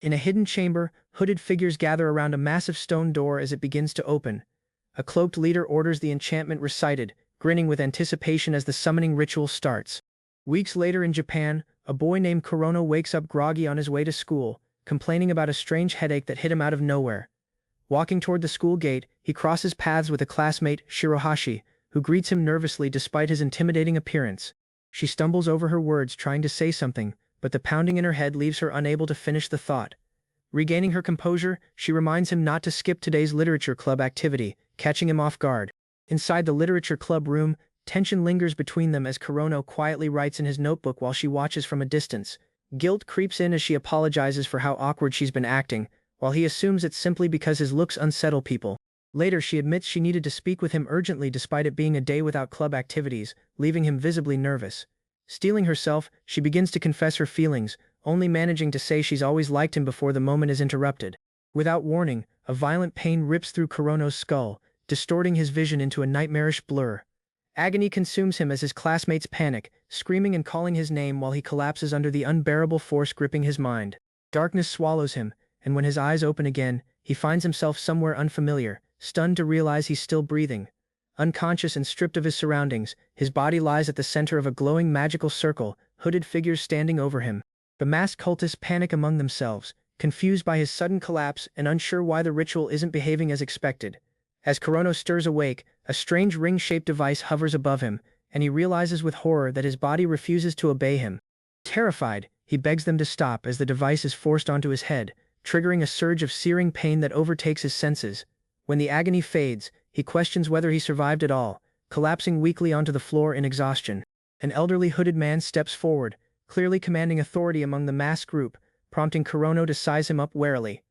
In a hidden chamber, hooded figures gather around a massive stone door as it begins to open. A cloaked leader orders the enchantment recited, grinning with anticipation as the summoning ritual starts. Weeks later in Japan, a boy named Kuro wakes up groggy on his way to school, complaining about a strange headache that hit him out of nowhere. Walking toward the school gate, he crosses paths with a classmate, Shirohashi, who greets him nervously despite his intimidating appearance. She stumbles over her words trying to say something, but the pounding in her head leaves her unable to finish the thought. Regaining her composure, she reminds him not to skip today's literature club activity, catching him off guard. Inside the literature club room, tension lingers between them as Kuro quietly writes in his notebook while she watches from a distance. Guilt creeps in as she apologizes for how awkward she's been acting, while he assumes it's simply because his looks unsettle people. Later she admits she needed to speak with him urgently despite it being a day without club activities, leaving him visibly nervous. Steeling herself, she begins to confess her feelings, only managing to say she's always liked him before the moment is interrupted. Without warning, a violent pain rips through Kurono's skull, distorting his vision into a nightmarish blur. Agony consumes him as his classmates panic, screaming and calling his name while he collapses under the unbearable force gripping his mind. Darkness swallows him, and when his eyes open again, he finds himself somewhere unfamiliar, stunned to realize he's still breathing. Unconscious and stripped of his surroundings, his body lies at the center of a glowing magical circle, hooded figures standing over him. The masked cultists panic among themselves, confused by his sudden collapse and unsure why the ritual isn't behaving as expected. As Kuro stirs awake, a strange ring-shaped device hovers above him, and he realizes with horror that his body refuses to obey him. Terrified, he begs them to stop as the device is forced onto his head, triggering a surge of searing pain that overtakes his senses. When the agony fades, he questions whether he survived at all, collapsing weakly onto the floor in exhaustion. An elderly hooded man steps forward, clearly commanding authority among the masked group, prompting Kuro to size him up warily.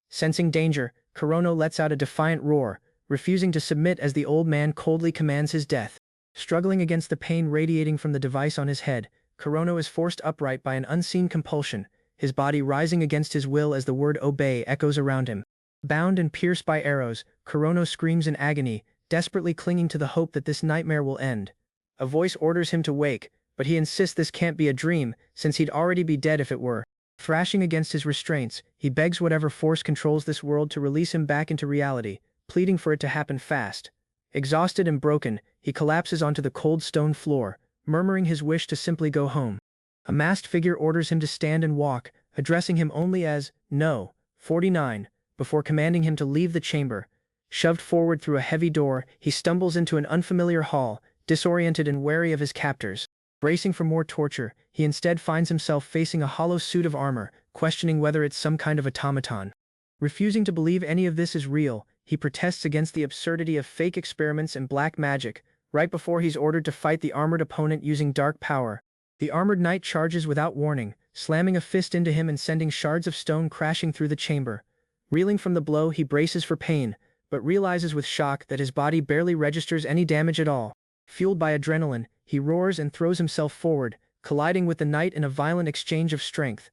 Sensing danger, Kuro lets out a defiant roar, refusing to submit as the old man coldly commands his death. Struggling against the pain radiating from the device on his head, Kuro is forced upright by an unseen compulsion, his body rising against his will as the word obey echoes around him. Bound and pierced by arrows, Kuro screams in agony, desperately clinging to the hope that this nightmare will end. A voice orders him to wake, but he insists this can't be a dream, since he'd already be dead if it were. Thrashing against his restraints, he begs whatever force controls this world to release him back into reality, pleading for it to happen fast. Exhausted and broken, he collapses onto the cold stone floor, murmuring his wish to simply go home. A masked figure orders him to stand and walk, addressing him only as, "No, 49, before commanding him to leave the chamber. Shoved forward through a heavy door, he stumbles into an unfamiliar hall, disoriented and wary of his captors. Bracing for more torture, he instead finds himself facing a hollow suit of armor, questioning whether it's some kind of automaton. Refusing to believe any of this is real, he protests against the absurdity of fake experiments and black magic, right before he's ordered to fight the armored opponent using dark power. The armored knight charges without warning, slamming a fist into him and sending shards of stone crashing through the chamber. Reeling from the blow, he braces for pain, but realizes with shock that his body barely registers any damage at all. Fueled by adrenaline, he roars and throws himself forward, colliding with the knight in a violent exchange of strength.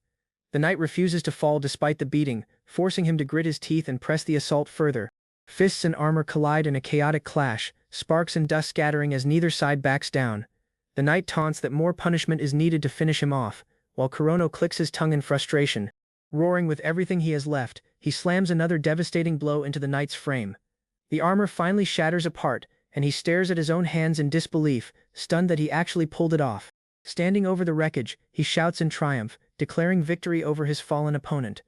The knight refuses to fall despite the beating, forcing him to grit his teeth and press the assault further. Fists and armor collide in a chaotic clash, sparks and dust scattering as neither side backs down. The knight taunts that more punishment is needed to finish him off, while Kuro clicks his tongue in frustration. Roaring with everything he has left, he slams another devastating blow into the knight's frame. The armor finally shatters apart, and he stares at his own hands in disbelief, stunned that he actually pulled it off. Standing over the wreckage, he shouts in triumph, declaring victory over his fallen opponent.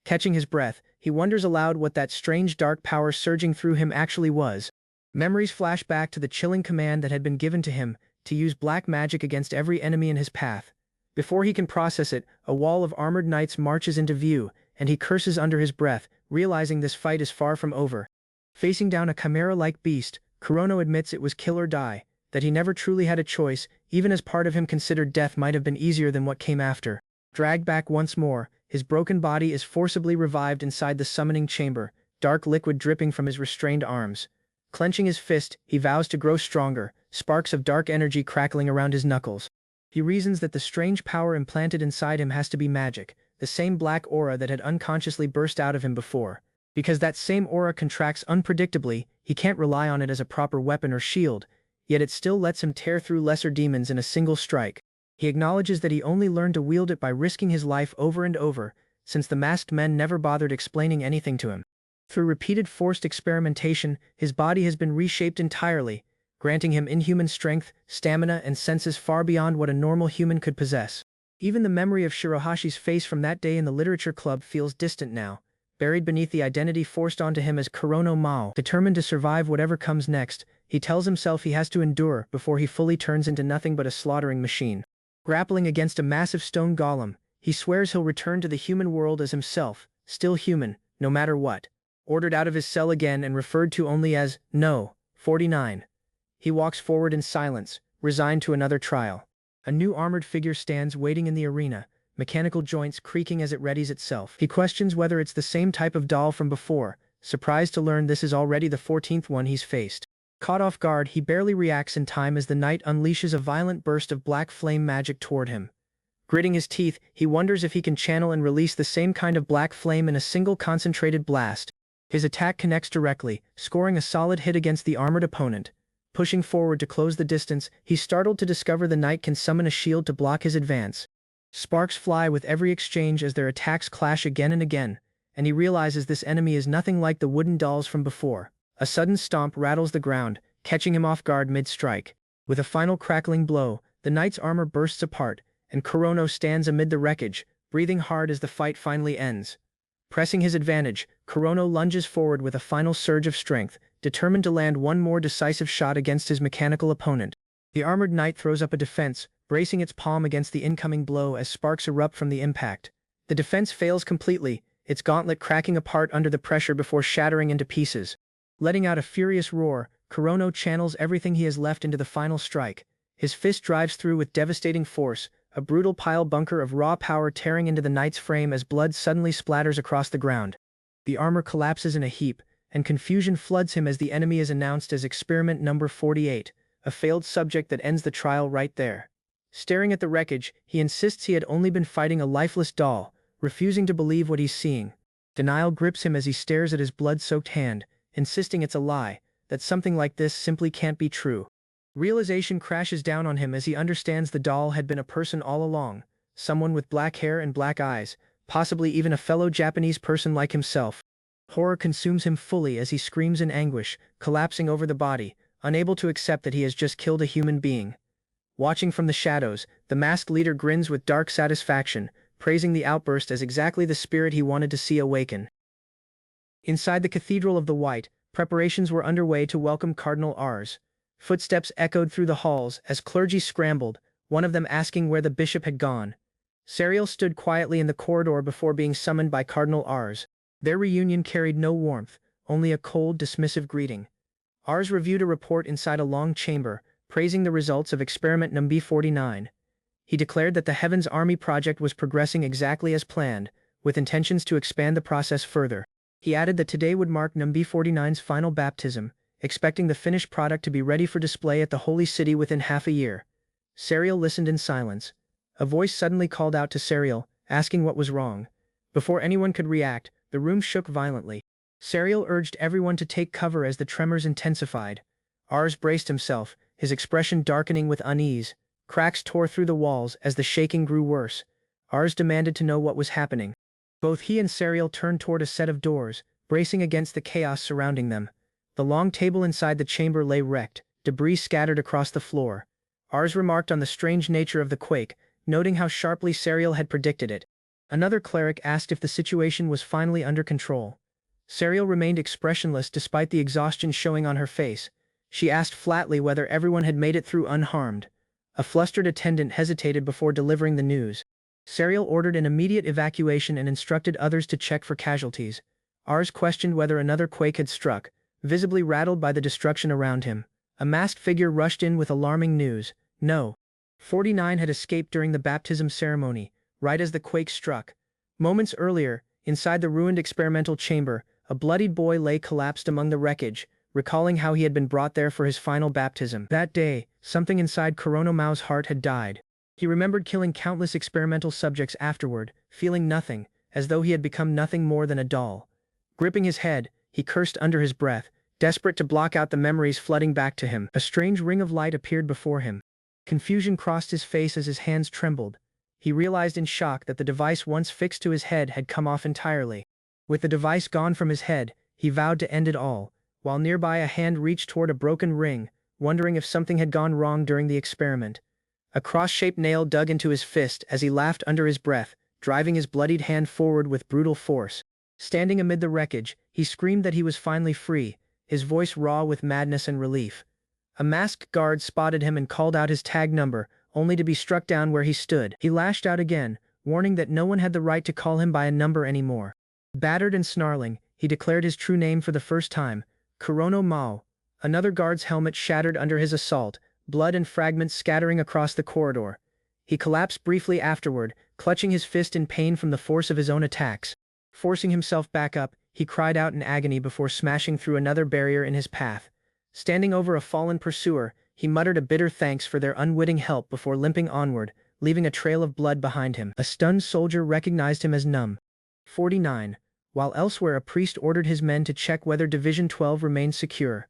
Catching his breath, he wonders aloud what that strange dark power surging through him actually was. Memories flash back to the chilling command that had been given to him, to use black magic against every enemy in his path. Before he can process it, a wall of armored knights marches into view, and he curses under his breath, realizing this fight is far from over. Facing down a chimera-like beast, Kuro admits it was kill or die, that he never truly had a choice, even as part of him considered death might have been easier than what came after. Dragged back once more, his broken body is forcibly revived inside the summoning chamber, dark liquid dripping from his restrained arms. Clenching his fist, he vows to grow stronger, sparks of dark energy crackling around his knuckles. He reasons that the strange power implanted inside him has to be magic, the same black aura that had unconsciously burst out of him before. Because that same aura contracts unpredictably, he can't rely on it as a proper weapon or shield, yet it still lets him tear through lesser demons in a single strike. He acknowledges that he only learned to wield it by risking his life over and over, since the masked men never bothered explaining anything to him. Through repeated forced experimentation, his body has been reshaped entirely, granting him inhuman strength, stamina, and senses far beyond what a normal human could possess. Even the memory of Shirohashi's face from that day in the literature club feels distant now, buried beneath the identity forced onto him as Kurono Mao. Determined to survive whatever comes next, he tells himself he has to endure before he fully turns into nothing but a slaughtering machine. Grappling against a massive stone golem, he swears he'll return to the human world as himself, still human, no matter what. Ordered out of his cell again and referred to only as No. 49. He walks forward in silence, resigned to another trial. A new armored figure stands waiting in the arena, mechanical joints creaking as it readies itself. He questions whether it's the same type of doll from before, surprised to learn this is already the 14th one he's faced. Caught off guard, he barely reacts in time as the knight unleashes a violent burst of black flame magic toward him. Gritting his teeth, he wonders if he can channel and release the same kind of black flame in a single concentrated blast. His attack connects directly, scoring a solid hit against the armored opponent. Pushing forward to close the distance, he's startled to discover the knight can summon a shield to block his advance. Sparks fly with every exchange as their attacks clash again and again, and he realizes this enemy is nothing like the wooden dolls from before. A sudden stomp rattles the ground, catching him off guard mid-strike. With a final crackling blow, the knight's armor bursts apart, and Kurono stands amid the wreckage, breathing hard as the fight finally ends. Pressing his advantage, Kurono lunges forward with a final surge of strength, determined to land one more decisive shot against his mechanical opponent. The armored knight throws up a defense, bracing its palm against the incoming blow as sparks erupt from the impact. The defense fails completely, its gauntlet cracking apart under the pressure before shattering into pieces. Letting out a furious roar, Kurono channels everything he has left into the final strike. His fist drives through with devastating force, a brutal pile bunker of raw power tearing into the knight's frame as blood suddenly splatters across the ground. The armor collapses in a heap, and confusion floods him as the enemy is announced as experiment number 48, a failed subject that ends the trial right there. Staring at the wreckage, he insists he had only been fighting a lifeless doll, refusing to believe what he's seeing. Denial grips him as he stares at his blood-soaked hand, insisting it's a lie, that something like this simply can't be true. Realization crashes down on him as he understands the doll had been a person all along, someone with black hair and black eyes, possibly even a fellow Japanese person like himself. Horror consumes him fully as he screams in anguish, collapsing over the body, unable to accept that he has just killed a human being. Watching from the shadows, the masked leader grins with dark satisfaction, praising the outburst as exactly the spirit he wanted to see awaken. Inside the Cathedral of the White, preparations were underway to welcome Cardinal Rs. Footsteps echoed through the halls as clergy scrambled, one of them asking where the bishop had gone. Serial stood quietly in the corridor before being summoned by Cardinal Rs. Their reunion carried no warmth, only a cold, dismissive greeting. Rs reviewed a report inside a long chamber, praising the results of experiment number 49. He declared that the Heaven's Army project was progressing exactly as planned, with intentions to expand the process further. He added that today would mark number 49's final baptism, expecting the finished product to be ready for display at the Holy City within half a year. Serial listened in silence. A voice suddenly called out to Serial, asking what was wrong. Before anyone could react, the room shook violently. Serial urged everyone to take cover as the tremors intensified. Rs braced himself, his expression darkening with unease. Cracks tore through the walls as the shaking grew worse. Rs demanded to know what was happening. Both he and Serial turned toward a set of doors, bracing against the chaos surrounding them. The long table inside the chamber lay wrecked, debris scattered across the floor. Rs remarked on the strange nature of the quake, noting how sharply Serial had predicted it. Another cleric asked if the situation was finally under control. Serial remained expressionless despite the exhaustion showing on her face. She asked flatly whether everyone had made it through unharmed. A flustered attendant hesitated before delivering the news. Serial ordered an immediate evacuation and instructed others to check for casualties. Rs questioned whether another quake had struck, visibly rattled by the destruction around him. A masked figure rushed in with alarming news. No. 49 had escaped during the baptism ceremony, right as the quake struck. Moments earlier, inside the ruined experimental chamber, a bloodied boy lay collapsed among the wreckage, recalling how he had been brought there for his final baptism. That day, something inside Kurono Mao's heart had died. He remembered killing countless experimental subjects afterward, feeling nothing, as though he had become nothing more than a doll. Gripping his head, he cursed under his breath, desperate to block out the memories flooding back to him. A strange ring of light appeared before him. Confusion crossed his face as his hands trembled. He realized in shock that the device once fixed to his head had come off entirely. With the device gone from his head, he vowed to end it all, while nearby a hand reached toward a broken ring, wondering if something had gone wrong during the experiment. A cross-shaped nail dug into his fist as he laughed under his breath, driving his bloodied hand forward with brutal force. Standing amid the wreckage, he screamed that he was finally free, his voice raw with madness and relief. A masked guard spotted him and called out his tag number, only to be struck down where he stood. He lashed out again, warning that no one had the right to call him by a number anymore. Battered and snarling, he declared his true name for the first time, Kuro no maou. Another guard's helmet shattered under his assault, blood and fragments scattering across the corridor. He collapsed briefly afterward, clutching his fist in pain from the force of his own attacks. Forcing himself back up, he cried out in agony before smashing through another barrier in his path. Standing over a fallen pursuer, he muttered a bitter thanks for their unwitting help before limping onward, leaving a trail of blood behind him. A stunned soldier recognized him as Num. 49. While elsewhere, a priest ordered his men to check whether Division 12 remained secure.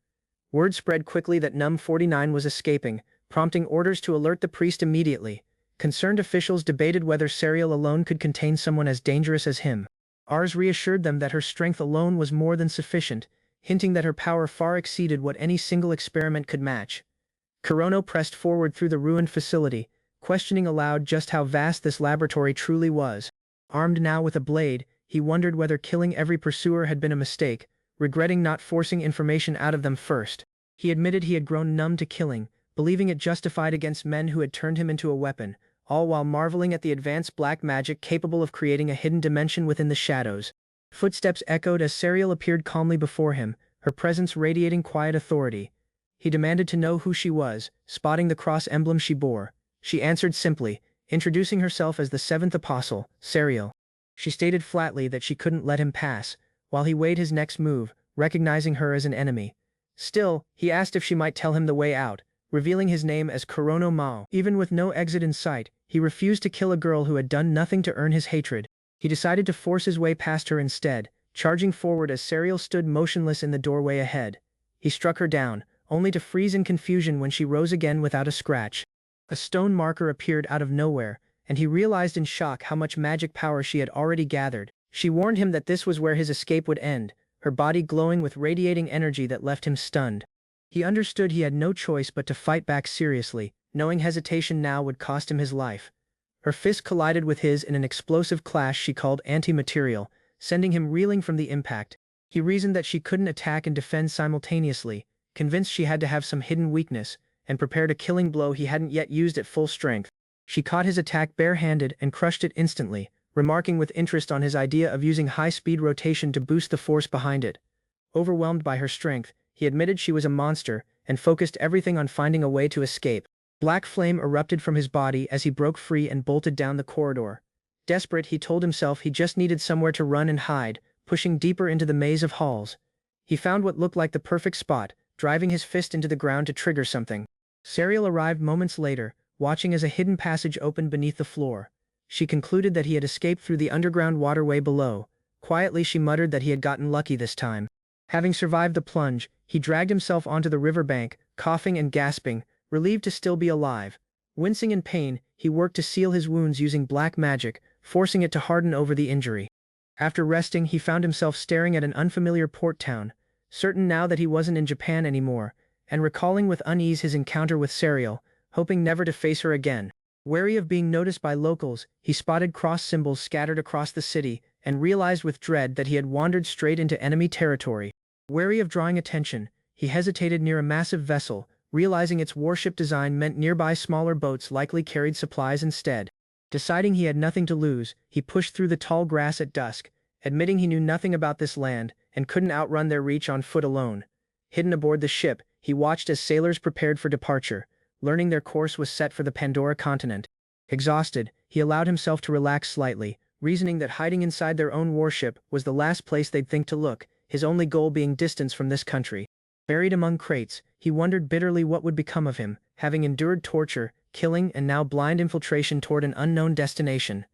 Word spread quickly that Num 49 was escaping, prompting orders to alert the priest immediately. Concerned officials debated whether Serial alone could contain someone as dangerous as him. Ars reassured them that her strength alone was more than sufficient, hinting that her power far exceeded what any single experiment could match. Kurono pressed forward through the ruined facility, questioning aloud just how vast this laboratory truly was. Armed now with a blade, he wondered whether killing every pursuer had been a mistake, regretting not forcing information out of them first. He admitted he had grown numb to killing, believing it justified against men who had turned him into a weapon, all while marveling at the advanced black magic capable of creating a hidden dimension within the shadows. Footsteps echoed as Serial appeared calmly before him, her presence radiating quiet authority. He demanded to know who she was, spotting the cross emblem she bore. She answered simply, introducing herself as the seventh apostle, Serial. She stated flatly that she couldn't let him pass, while he weighed his next move, recognizing her as an enemy. Still, he asked if she might tell him the way out, revealing his name as Kuro no maou. Even with no exit in sight, he refused to kill a girl who had done nothing to earn his hatred. He decided to force his way past her instead, charging forward as Serial stood motionless in the doorway ahead. He struck her down, only to freeze in confusion when she rose again without a scratch. A stone marker appeared out of nowhere, and he realized in shock how much magic power she had already gathered. She warned him that this was where his escape would end, her body glowing with radiating energy that left him stunned. He understood he had no choice but to fight back seriously, knowing hesitation now would cost him his life. Her fist collided with his in an explosive clash she called anti-material, sending him reeling from the impact. He reasoned that she couldn't attack and defend simultaneously, convinced she had to have some hidden weakness, and prepared a killing blow he hadn't yet used at full strength. She caught his attack bare-handed and crushed it instantly, remarking with interest on his idea of using high-speed rotation to boost the force behind it. Overwhelmed by her strength, he admitted she was a monster, and focused everything on finding a way to escape. Black flame erupted from his body as he broke free and bolted down the corridor. Desperate, he told himself he just needed somewhere to run and hide, pushing deeper into the maze of halls. He found what looked like the perfect spot, driving his fist into the ground to trigger something. Serial arrived moments later, watching as a hidden passage opened beneath the floor. She concluded that he had escaped through the underground waterway below. Quietly she muttered that he had gotten lucky this time. Having survived the plunge, he dragged himself onto the riverbank, coughing and gasping, relieved to still be alive. Wincing in pain, he worked to seal his wounds using black magic, forcing it to harden over the injury. After resting, he found himself staring at an unfamiliar port town, certain now that he wasn't in Japan anymore, and recalling with unease his encounter with Serial, hoping never to face her again. Wary of being noticed by locals, he spotted cross symbols scattered across the city, and realized with dread that he had wandered straight into enemy territory. Wary of drawing attention, he hesitated near a massive vessel, realizing its warship design meant nearby smaller boats likely carried supplies instead. Deciding he had nothing to lose, he pushed through the tall grass at dusk, admitting he knew nothing about this land, and couldn't outrun their reach on foot alone. Hidden aboard the ship, he watched as sailors prepared for departure, learning their course was set for the Pandora continent. Exhausted, he allowed himself to relax slightly, reasoning that hiding inside their own warship was the last place they'd think to look, his only goal being distance from this country. Buried among crates, he wondered bitterly what would become of him, having endured torture, killing, and now blind infiltration toward an unknown destination.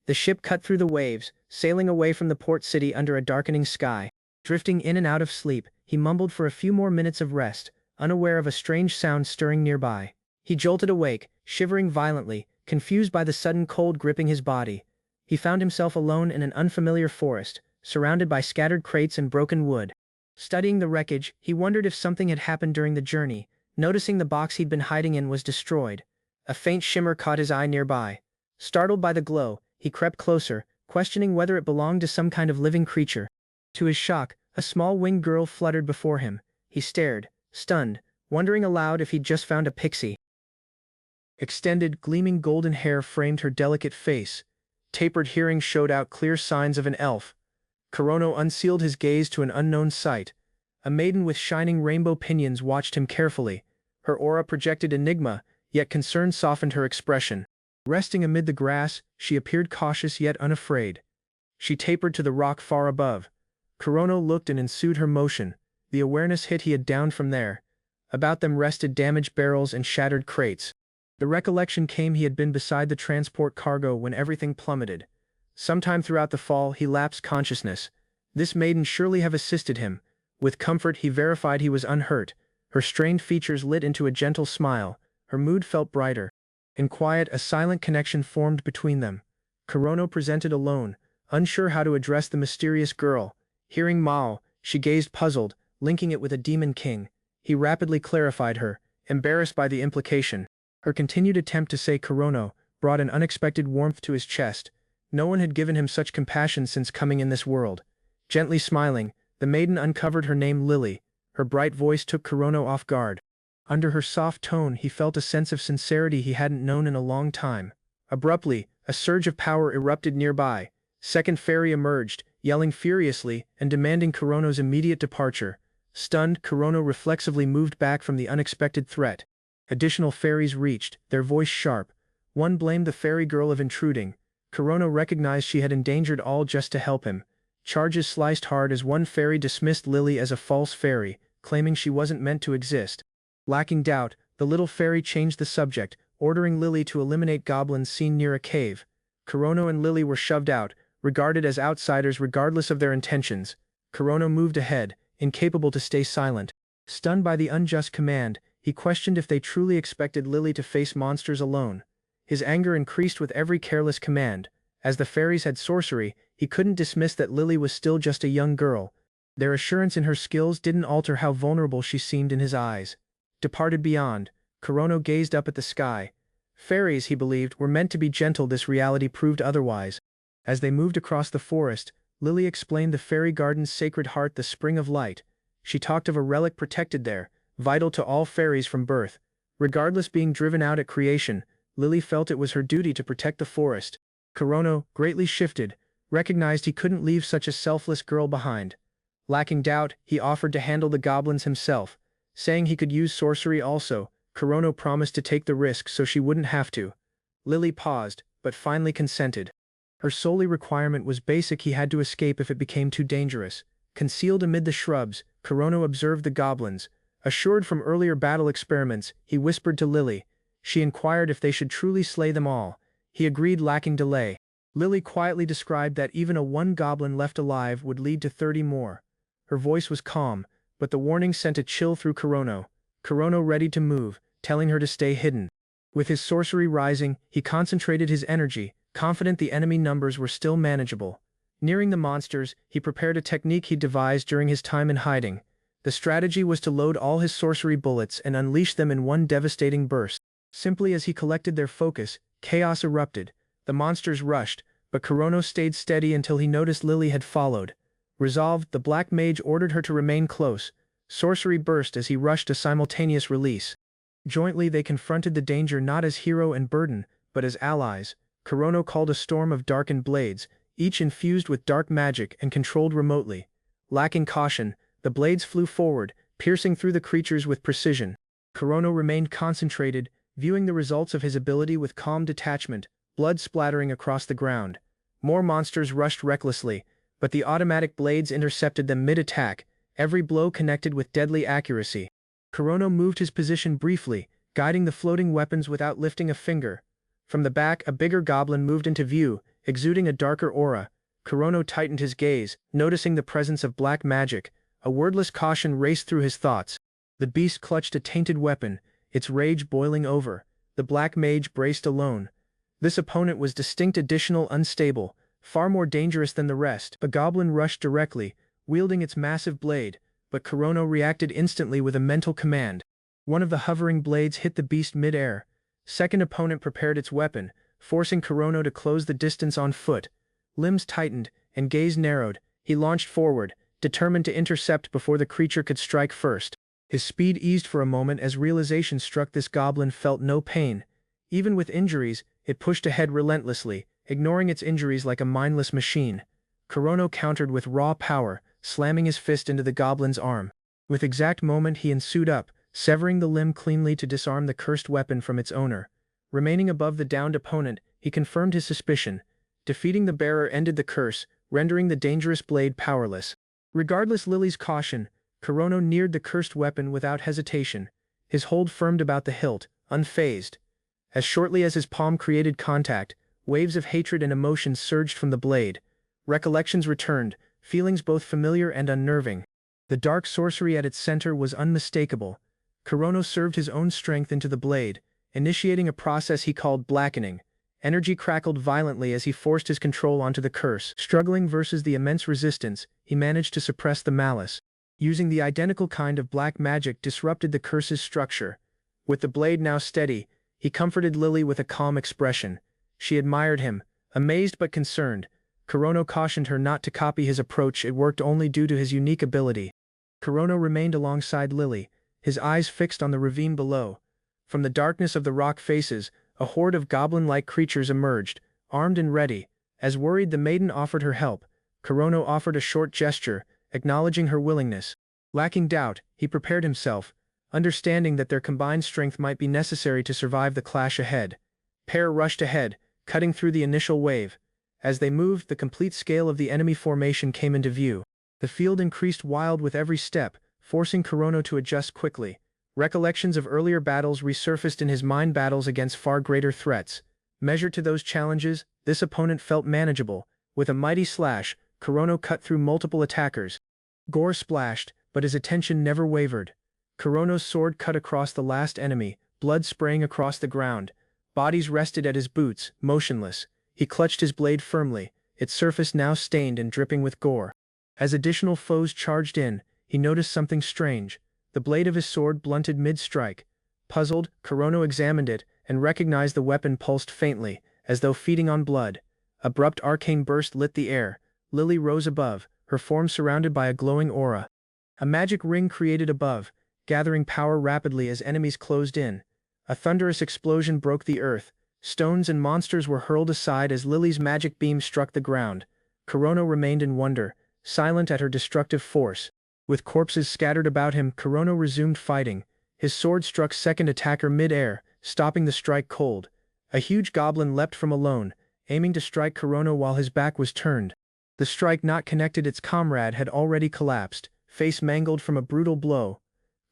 The ship cut through the waves, sailing away from the port city under a darkening sky. Drifting in and out of sleep, he mumbled for a few more minutes of rest, unaware of a strange sound stirring nearby. He jolted awake, shivering violently, confused by the sudden cold gripping his body. He found himself alone in an unfamiliar forest, surrounded by scattered crates and broken wood. Studying the wreckage, he wondered if something had happened during the journey. Noticing the box he'd been hiding in was destroyed. A faint shimmer caught his eye nearby. Startled by the glow, he crept closer, questioning whether it belonged to some kind of living creature. To his shock, a small winged girl fluttered before him. He stared, stunned, wondering aloud if he'd just found a pixie. Extended, gleaming golden hair framed her delicate face. Tapered hearing showed out clear signs of an elf. Kurono unsealed his gaze to an unknown sight. A maiden with shining rainbow pinions watched him carefully. Her aura projected enigma, yet concern softened her expression. Resting amid the grass, she appeared cautious yet unafraid. She tapered to the rock far above. Kurono looked and ensued her motion. The awareness hit he had downed from there. About them rested damaged barrels and shattered crates. The recollection came he had been beside the transport cargo when everything plummeted. Sometime throughout the fall he lapsed consciousness. This maiden surely have assisted him. With comfort he verified he was unhurt. Her strained features lit into a gentle smile. Her mood felt brighter. In quiet, a silent connection formed between them. Kurono presented alone, unsure how to address the mysterious girl. Hearing maou, she gazed puzzled, linking it with a demon king. He rapidly clarified her, embarrassed by the implication. Her continued attempt to say Kurono brought an unexpected warmth to his chest. No one had given him such compassion since coming in this world. Gently smiling, the maiden uncovered her name Lily. Her bright voice took Kurono off guard. Under her soft tone he felt a sense of sincerity he hadn't known in a long time. Abruptly, a surge of power erupted nearby. Second fairy emerged, yelling furiously and demanding Kurono's immediate departure. Stunned, Kurono reflexively moved back from the unexpected threat. Additional fairies reached, their voice sharp. One blamed the fairy girl of intruding. Kurono recognized she had endangered all just to help him. Charges sliced hard as one fairy dismissed Lily as a false fairy, claiming she wasn't meant to exist. Lacking doubt, the little fairy changed the subject, ordering Lily to eliminate goblins seen near a cave. Kurono and Lily were shoved out, regarded as outsiders regardless of their intentions. Kurono moved ahead, incapable to stay silent. Stunned by the unjust command, he questioned if they truly expected Lily to face monsters alone. His anger increased with every careless command. As the fairies had sorcery, he couldn't dismiss that Lily was still just a young girl. Their assurance in her skills didn't alter how vulnerable she seemed in his eyes. Departed beyond, Kurono gazed up at the sky. Fairies, he believed, were meant to be gentle. This reality proved otherwise. As they moved across the forest, Lily explained the fairy garden's sacred heart, the spring of light. She talked of a relic protected there, vital to all fairies from birth. Regardless being driven out at creation, Lily felt it was her duty to protect the forest. Kurono, greatly shifted, recognized he couldn't leave such a selfless girl behind. Lacking doubt, he offered to handle the goblins himself. Saying he could use sorcery also, Kurono promised to take the risk so she wouldn't have to. Lily paused, but finally consented. Her solely requirement was basic: he had to escape if it became too dangerous. Concealed amid the shrubs, Kurono observed the goblins. Assured from earlier battle experiments, he whispered to Lily. She inquired if they should truly slay them all. He agreed, lacking delay. Lily quietly described that even a one goblin left alive would lead to 30 more. Her voice was calm, but the warning sent a chill through Kurono. Kurono readied to move, telling her to stay hidden. With his sorcery rising, he concentrated his energy, confident the enemy numbers were still manageable. Nearing the monsters, he prepared a technique he devised during his time in hiding. The strategy was to load all his sorcery bullets and unleash them in one devastating burst. Simply as he collected their focus, chaos erupted. The monsters rushed, but Kurono stayed steady until he noticed Lily had followed. Resolved, the black mage ordered her to remain close. Sorcery burst as he rushed a simultaneous release. Jointly they confronted the danger not as hero and burden, but as allies. Kurono called a storm of darkened blades, each infused with dark magic and controlled remotely. Lacking caution, the blades flew forward, piercing through the creatures with precision. Kurono remained concentrated, viewing the results of his ability with calm detachment, blood splattering across the ground. More monsters rushed recklessly, but the automatic blades intercepted them mid-attack, every blow connected with deadly accuracy. Kurono moved his position briefly, guiding the floating weapons without lifting a finger. From the back, a bigger goblin moved into view, exuding a darker aura. Kurono tightened his gaze, noticing the presence of black magic. A wordless caution raced through his thoughts. The beast clutched a tainted weapon, its rage boiling over. The black mage braced alone. This opponent was distinct additional unstable, far more dangerous than the rest. A goblin rushed directly, wielding its massive blade, but Kurono reacted instantly with a mental command. One of the hovering blades hit the beast mid-air. Second opponent prepared its weapon, forcing Kurono to close the distance on foot. Limbs tightened, and gaze narrowed. He launched forward, determined to intercept before the creature could strike first. His speed eased for a moment as realization struck. This goblin felt no pain. Even with injuries, it pushed ahead relentlessly, ignoring its injuries like a mindless machine. Kurono countered with raw power, slamming his fist into the goblin's arm. With exact moment he ensued up, severing the limb cleanly to disarm the cursed weapon from its owner. Remaining above the downed opponent, he confirmed his suspicion. Defeating the bearer ended the curse, rendering the dangerous blade powerless. Regardless Lily's caution, Kurono neared the cursed weapon without hesitation. His hold firmed about the hilt, unfazed. As shortly as his palm created contact, waves of hatred and emotion surged from the blade. Recollections returned, feelings both familiar and unnerving. The dark sorcery at its center was unmistakable. Kurono served his own strength into the blade, initiating a process he called blackening. Energy crackled violently as he forced his control onto the curse. Struggling versus the immense resistance, he managed to suppress the malice. Using the identical kind of black magic disrupted the curse's structure. With the blade now steady, he comforted Lily with a calm expression. She admired him, amazed but concerned. Kurono cautioned her not to copy his approach. It worked only due to his unique ability. Kurono remained alongside Lily, his eyes fixed on the ravine below. From the darkness of the rock faces, a horde of goblin-like creatures emerged, armed and ready. As worried the maiden offered her help, Kurono offered a short gesture, acknowledging her willingness. Lacking doubt, he prepared himself, understanding that their combined strength might be necessary to survive the clash ahead. Pair rushed ahead, cutting through the initial wave. As they moved, the complete scale of the enemy formation came into view. The field increased wild with every step, forcing Kurono to adjust quickly. Recollections of earlier battles resurfaced in his mind. Battles against far greater threats. Measured to those challenges, this opponent felt manageable. With a mighty slash, Kurono cut through multiple attackers. Gore splashed, but his attention never wavered. Kurono's sword cut across the last enemy, blood spraying across the ground. Bodies rested at his boots, motionless. He clutched his blade firmly, its surface now stained and dripping with gore. As additional foes charged in, he noticed something strange. The blade of his sword blunted mid-strike. Puzzled, Kurono examined it, and recognized the weapon pulsed faintly, as though feeding on blood. Abrupt arcane burst lit the air. Lily rose above, her form surrounded by a glowing aura. A magic ring created above, gathering power rapidly as enemies closed in. A thunderous explosion broke the earth. Stones and monsters were hurled aside as Lily's magic beam struck the ground. Kurono remained in wonder, silent at her destructive force. With corpses scattered about him, Kurono resumed fighting. His sword struck second attacker mid-air, stopping the strike cold. A huge goblin leapt from alone, aiming to strike Kurono while his back was turned. The strike not connected. Its comrade had already collapsed, face mangled from a brutal blow.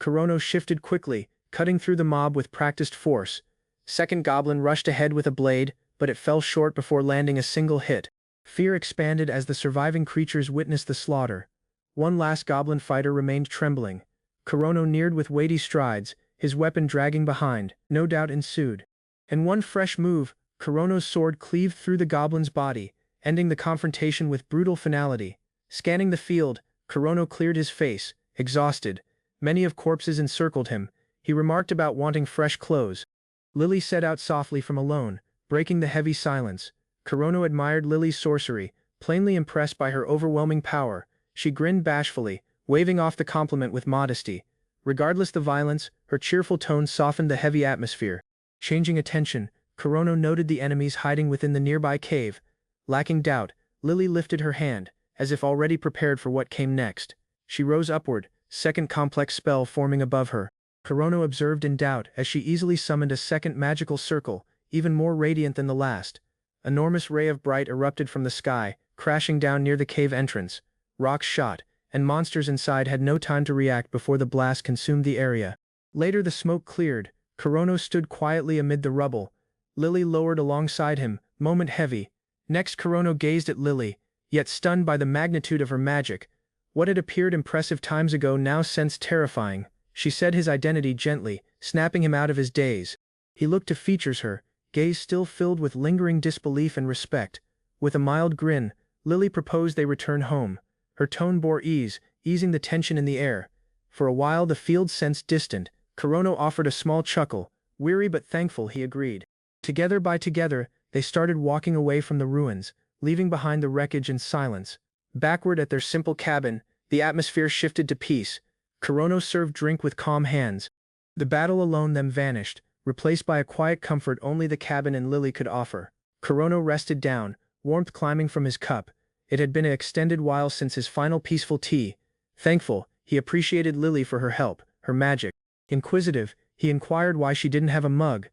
Kurono shifted quickly, cutting through the mob with practiced force. Second goblin rushed ahead with a blade, but it fell short before landing a single hit. Fear expanded as the surviving creatures witnessed the slaughter. One last goblin fighter remained trembling. Kurono neared with weighty strides, his weapon dragging behind. No doubt ensued. In one fresh move, Kurono's sword cleaved through the goblin's body, ending the confrontation with brutal finality. Scanning the field, Kurono cleared his face, exhausted. Many of corpses encircled him. He remarked about wanting fresh clothes. Lily set out softly from alone, breaking the heavy silence. Kurono admired Lily's sorcery, plainly impressed by her overwhelming power. She grinned bashfully, waving off the compliment with modesty. Regardless the violence, her cheerful tone softened the heavy atmosphere. Changing attention, Kurono noted the enemies hiding within the nearby cave. Lacking doubt, Lily lifted her hand, as if already prepared for what came next. She rose upward, second complex spell forming above her. Kurono observed in doubt as she easily summoned a second magical circle, even more radiant than the last. Enormous ray of bright erupted from the sky, crashing down near the cave entrance. Rocks shot, and monsters inside had no time to react before the blast consumed the area. Later the smoke cleared. Kurono stood quietly amid the rubble. Lily lowered alongside him, moment heavy. Next Kurono gazed at Lily, yet stunned by the magnitude of her magic. What had appeared impressive times ago now sensed terrifying. She said his identity gently, snapping him out of his daze. He looked to features her, gaze still filled with lingering disbelief and respect. With a mild grin, Lily proposed they return home. Her tone bore ease, easing the tension in the air. For a while the field sensed distant. Kurono offered a small chuckle. Weary but thankful, he agreed. Together, they started walking away from the ruins, leaving behind the wreckage and silence. Backward at their simple cabin, the atmosphere shifted to peace. Kurono served drink with calm hands. The battle alone then vanished, replaced by a quiet comfort only the cabin and Lily could offer. Kurono rested down, warmth climbing from his cup. It had been an extended while since his final peaceful tea. Thankful, he appreciated Lily for her help, her magic. Inquisitive, he inquired why she didn't have a mug.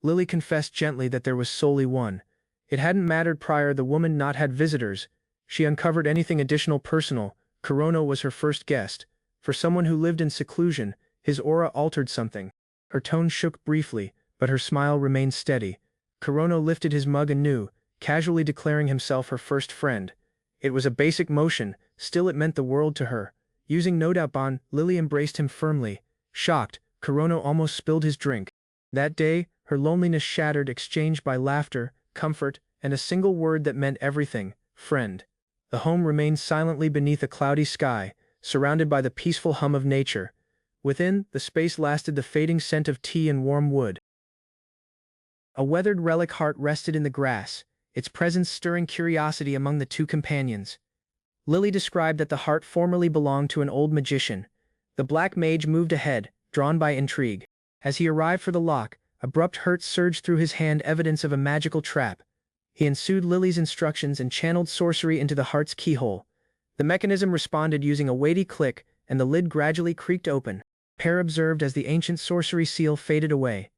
Lily confessed gently that there was solely one. It hadn't mattered prior the woman not had visitors. She uncovered anything additional personal. Kurono was her first guest. For someone who lived in seclusion, his aura altered something. Her tone shook briefly, but her smile remained steady. Kurono lifted his mug anew, casually declaring himself her first friend. It was a basic motion, still it meant the world to her. Using no doubt on, Lily embraced him firmly. Shocked, Kurono almost spilled his drink. That day, her loneliness shattered, exchanged by laughter, comfort, and a single word that meant everything: friend. The home remained silently beneath a cloudy sky, surrounded by the peaceful hum of nature. Within, the space lasted the fading scent of tea and warm wood. A weathered relic heart rested in the grass, its presence stirring curiosity among the two companions. Lily described that the heart formerly belonged to an old magician. The black mage moved ahead, drawn by intrigue. As he arrived for the lock, abrupt hurt surged through his hand, evidence of a magical trap. He ensued Lily's instructions and channeled sorcery into the heart's keyhole. The mechanism responded using a weighty click, and the lid gradually creaked open. Pair observed as the ancient sorcery seal faded away.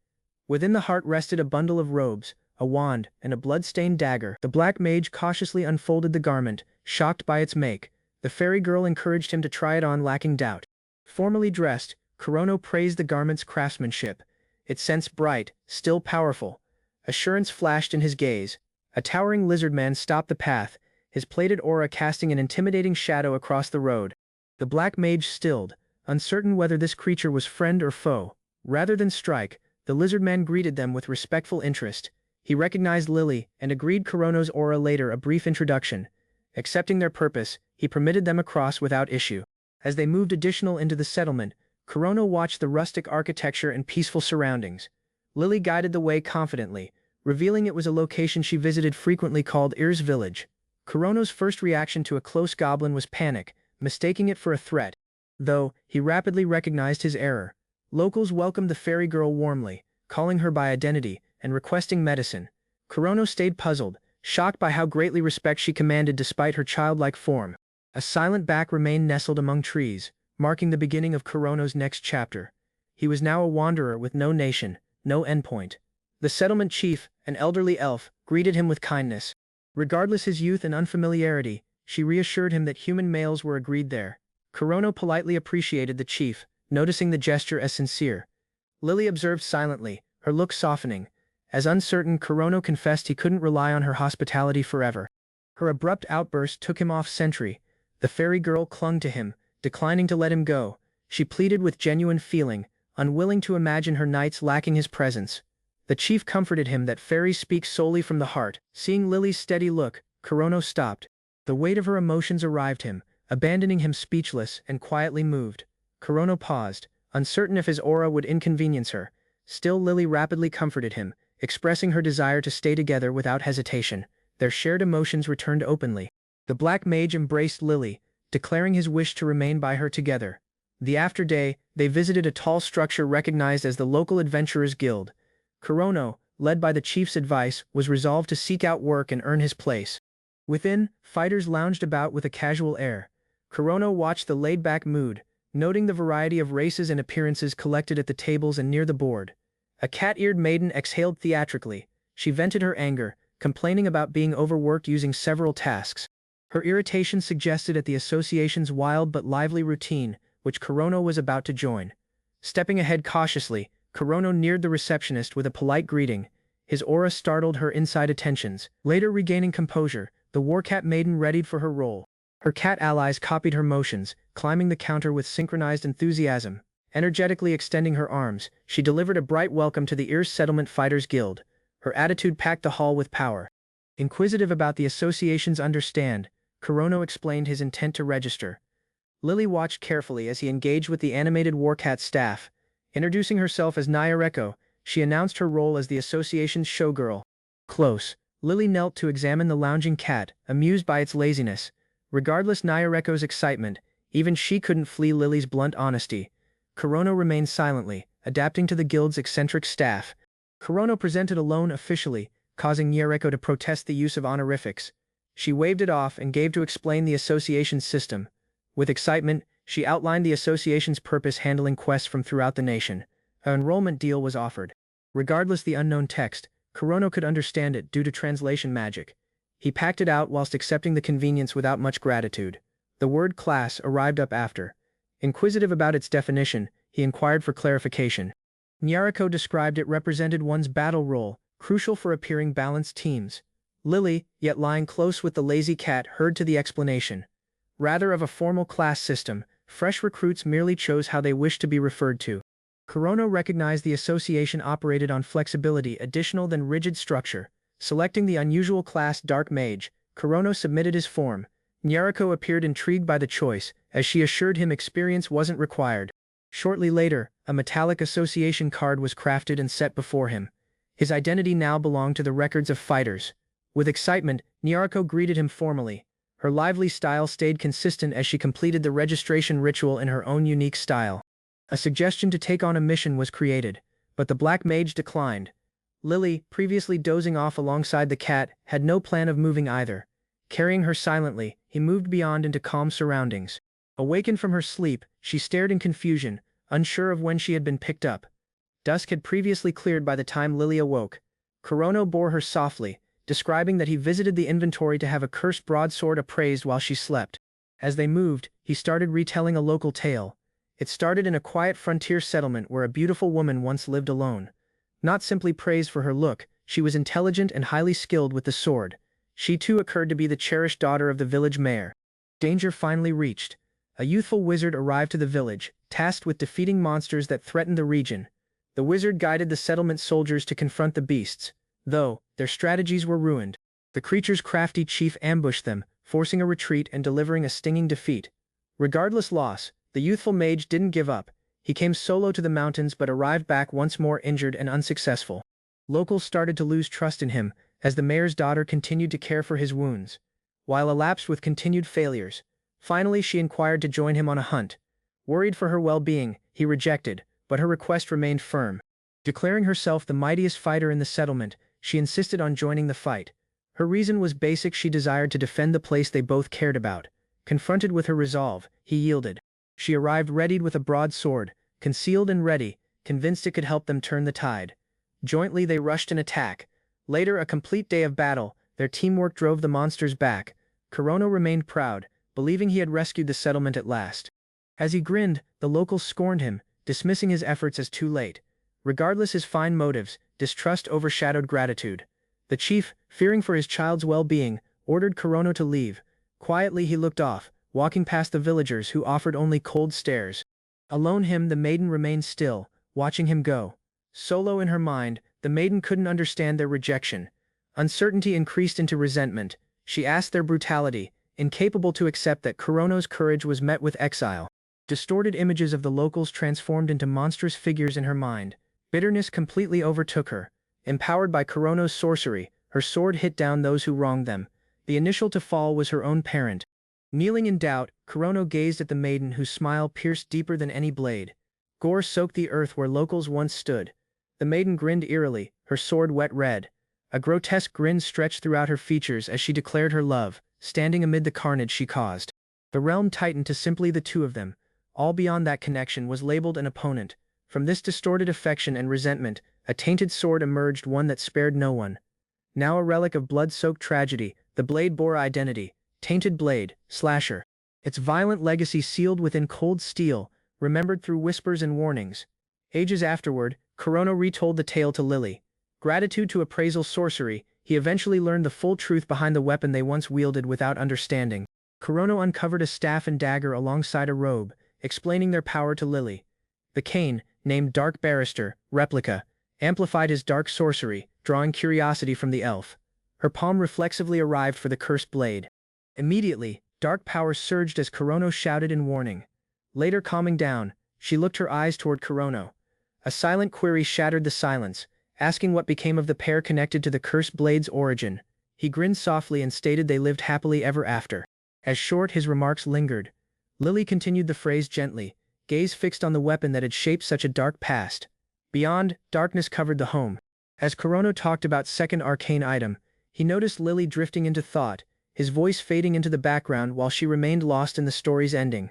Within the heart rested a bundle of robes, a wand, and a blood-stained dagger. The black mage cautiously unfolded the garment, shocked by its make. The fairy girl encouraged him to try it on, lacking doubt. Formally dressed, Kurono praised the garment's craftsmanship. Its sense bright, still powerful. Assurance flashed in his gaze. A towering lizard man stopped the path, his plated aura casting an intimidating shadow across the road. The black mage stilled, uncertain whether this creature was friend or foe. Rather than strike, the lizard man greeted them with respectful interest. He recognized Lily and agreed Kurono's aura later a brief introduction. Accepting their purpose, he permitted them across without issue. As they moved additional into the settlement, Kurono watched the rustic architecture and peaceful surroundings. Lily guided the way confidently, revealing it was a location she visited frequently called Ir's Village. Kurono's first reaction to a close goblin was panic, mistaking it for a threat. Though, he rapidly recognized his error. Locals welcomed the fairy girl warmly, calling her by identity and requesting medicine. Kurono stayed puzzled, shocked by how greatly respect she commanded despite her childlike form. A silent back remained nestled among trees, marking the beginning of Kurono's next chapter. He was now a wanderer with no nation, no endpoint. The settlement chief, an elderly elf, greeted him with kindness. Regardless his youth and unfamiliarity, she reassured him that human males were agreed there. Kurono politely appreciated the chief, noticing the gesture as sincere. Lily observed silently, her look softening. As uncertain, Kurono confessed he couldn't rely on her hospitality forever. Her abrupt outburst took him off sentry. The fairy girl clung to him, declining to let him go. She pleaded with genuine feeling, unwilling to imagine her nights lacking his presence. The chief comforted him that fairies speak solely from the heart. Seeing Lily's steady look, Kurono stopped. The weight of her emotions arrived him, abandoning him speechless and quietly moved. Kurono paused, uncertain if his aura would inconvenience her. Still Lily rapidly comforted him, expressing her desire to stay together without hesitation. Their shared emotions returned openly. The black mage embraced Lily, declaring his wish to remain by her together. The after day, they visited a tall structure recognized as the local adventurers' guild. Kurono, led by the chief's advice, was resolved to seek out work and earn his place. Within, fighters lounged about with a casual air. Kurono watched the laid-back mood, noting the variety of races and appearances collected at the tables and near the board. A cat-eared maiden exhaled theatrically. She vented her anger, complaining about being overworked using several tasks. Her irritation suggested at the association's wild but lively routine, which Kurono was about to join. Stepping ahead cautiously, Kurono neared the receptionist with a polite greeting. His aura startled her inside attentions. Later regaining composure, the warcat maiden readied for her role. Her cat allies copied her motions, climbing the counter with synchronized enthusiasm. Energetically extending her arms, she delivered a bright welcome to the Ir's Settlement Fighters Guild. Her attitude packed the hall with power. Inquisitive about the association's understand, Kurono explained his intent to register. Lily watched carefully as he engaged with the animated Warcat staff. Introducing herself as Nyareko, she announced her role as the association's showgirl. Close, Lily knelt to examine the lounging cat, amused by its laziness. Regardless Nyareko's excitement, even she couldn't flee Lily's blunt honesty. Kurono remained silently, adapting to the guild's eccentric staff. Kurono presented alone officially, causing Nyareko to protest the use of honorifics. She waved it off and gave to explain the association's system. With excitement, she outlined the association's purpose, handling quests from throughout the nation. An enrollment deal was offered. Regardless the unknown text, Kurono could understand it due to translation magic. He packed it out whilst accepting the convenience without much gratitude. The word class arrived up after. Inquisitive about its definition, he inquired for clarification. Nyareko described it represented one's battle role, crucial for appearing balanced teams. Lily, yet lying close with the lazy cat, heard to the explanation. Rather of a formal class system, fresh recruits merely chose how they wished to be referred to. Kurono recognized the association operated on flexibility additional than rigid structure. Selecting the unusual class Dark Mage, Kurono submitted his form. Nyareko appeared intrigued by the choice, as she assured him experience wasn't required. Shortly later, a metallic association card was crafted and set before him. His identity now belonged to the records of fighters. With excitement, Nyareko greeted him formally. Her lively style stayed consistent as she completed the registration ritual in her own unique style. A suggestion to take on a mission was created, but the Black Mage declined. Lily, previously dozing off alongside the cat, had no plan of moving either. Carrying her silently, he moved beyond into calm surroundings. Awakened from her sleep, she stared in confusion, unsure of when she had been picked up. Dusk had previously cleared by the time Lily awoke. Kurono bore her softly, describing that he visited the inventory to have a cursed broadsword appraised while she slept. As they moved, he started retelling a local tale. It started in a quiet frontier settlement where a beautiful woman once lived alone. Not simply praised for her look, she was intelligent and highly skilled with the sword. She too occurred to be the cherished daughter of the village mayor. Danger finally reached. A youthful wizard arrived to the village, tasked with defeating monsters that threatened the region. The wizard guided the settlement soldiers to confront the beasts. Though, their strategies were ruined. The creature's crafty chief ambushed them, forcing a retreat and delivering a stinging defeat. Regardless loss, the youthful mage didn't give up. He came solo to the mountains but arrived back once more injured and unsuccessful. Locals started to lose trust in him, as the mayor's daughter continued to care for his wounds. While elapsed with continued failures, finally she inquired to join him on a hunt. Worried for her well-being, he rejected, but her request remained firm. Declaring herself the mightiest fighter in the settlement, she insisted on joining the fight. Her reason was basic: she desired to defend the place they both cared about. Confronted with her resolve, he yielded. She arrived readied with a broadsword, concealed and ready, convinced it could help them turn the tide. Jointly they rushed an attack. Later, a complete day of battle, their teamwork drove the monsters back. Kurono remained proud, believing he had rescued the settlement at last. As he grinned, the locals scorned him, dismissing his efforts as too late. Regardless his fine motives, distrust overshadowed gratitude. The chief, fearing for his child's well-being, ordered Kurono to leave. Quietly he looked off, walking past the villagers who offered only cold stares. Alone the maiden remained still, watching him go. Solo in her mind, the maiden couldn't understand their rejection. Uncertainty increased into resentment. She asked their brutality, incapable to accept that Kurono's courage was met with exile. Distorted images of the locals transformed into monstrous figures in her mind. Bitterness completely overtook her. Empowered by Kurono's sorcery, her sword hit down those who wronged them. The initial to fall was her own parent. Kneeling in doubt, Kurono gazed at the maiden whose smile pierced deeper than any blade. Gore soaked the earth where locals once stood. The maiden grinned eerily, her sword wet red. A grotesque grin stretched throughout her features as she declared her love, standing amid the carnage she caused. The realm tightened to simply the two of them. All beyond that connection was labeled an opponent. From this distorted affection and resentment, a tainted sword emerged, one that spared no one. Now a relic of blood-soaked tragedy, the blade bore identity: tainted blade, slasher. Its violent legacy sealed within cold steel, remembered through whispers and warnings. Ages afterward, Kurono retold the tale to Lily. Gratitude to appraisal sorcery, he eventually learned the full truth behind the weapon they once wielded without understanding. Kurono uncovered a staff and dagger alongside a robe, explaining their power to Lily. The cane, named Dark Barrister, replica, amplified his dark sorcery, drawing curiosity from the elf. Her palm reflexively arrived for the cursed blade. Immediately, dark power surged as Kurono shouted in warning. Later calming down, she looked her eyes toward Kurono. A silent query shattered the silence, asking what became of the pair connected to the cursed blade's origin. He grinned softly and stated they lived happily ever after. As short his remarks lingered, Lily continued the phrase gently, gaze fixed on the weapon that had shaped such a dark past. Beyond, darkness covered the home. As Kurono talked about second arcane item, he noticed Lily drifting into thought, his voice fading into the background while she remained lost in the story's ending.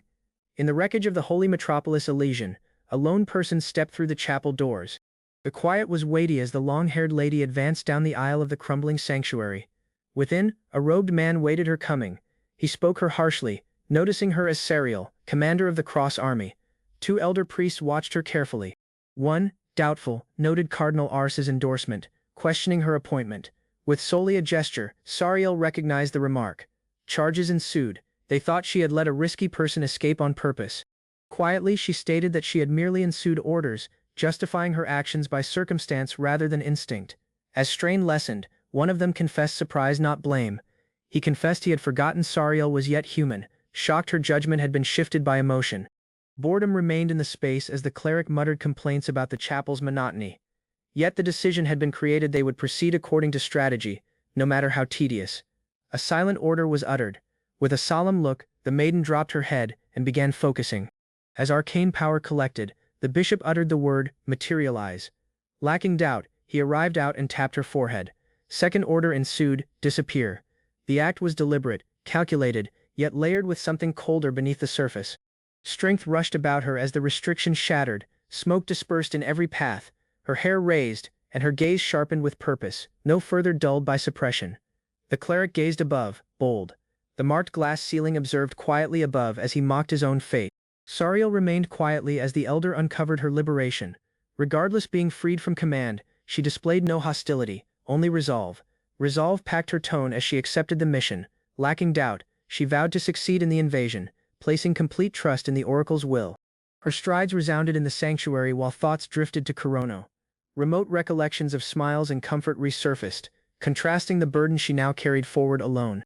In the wreckage of the holy metropolis Elysian, a lone person stepped through the chapel doors. The quiet was weighty as the long-haired lady advanced down the aisle of the crumbling sanctuary. Within, a robed man waited her coming. He spoke her harshly, noticing her as Sariel, commander of the Cross Army. Two elder priests watched her carefully. One, doubtful, noted Cardinal Ars's endorsement, questioning her appointment. With solely a gesture, Sariel recognized the remark. Charges ensued. They thought she had let a risky person escape on purpose. Quietly she stated that she had merely ensued orders, justifying her actions by circumstance rather than instinct. As strain lessened, one of them confessed surprise not blame. He confessed he had forgotten Sariel was yet human, shocked her judgment had been shifted by emotion. Boredom remained in the space as the cleric muttered complaints about the chapel's monotony. Yet the decision had been created they would proceed according to strategy, no matter how tedious. A silent order was uttered. With a solemn look, the maiden dropped her head and began focusing. As arcane power collected, the bishop uttered the word, materialize. Lacking doubt, he arrived out and tapped her forehead. Second order ensued, disappear. The act was deliberate, calculated, yet layered with something colder beneath the surface. Strength rushed about her as the restriction shattered, smoke dispersed in every path, her hair raised, and her gaze sharpened with purpose, no further dulled by suppression. The cleric gazed above, bold. The marked glass ceiling observed quietly above as he mocked his own fate. Sariel remained quietly as the elder uncovered her liberation. Regardless being freed from command, she displayed no hostility, only resolve. Resolve packed her tone as she accepted the mission. Lacking doubt, she vowed to succeed in the invasion, placing complete trust in the oracle's will. Her strides resounded in the sanctuary while thoughts drifted to Kurono. Remote recollections of smiles and comfort resurfaced, contrasting the burden she now carried forward alone.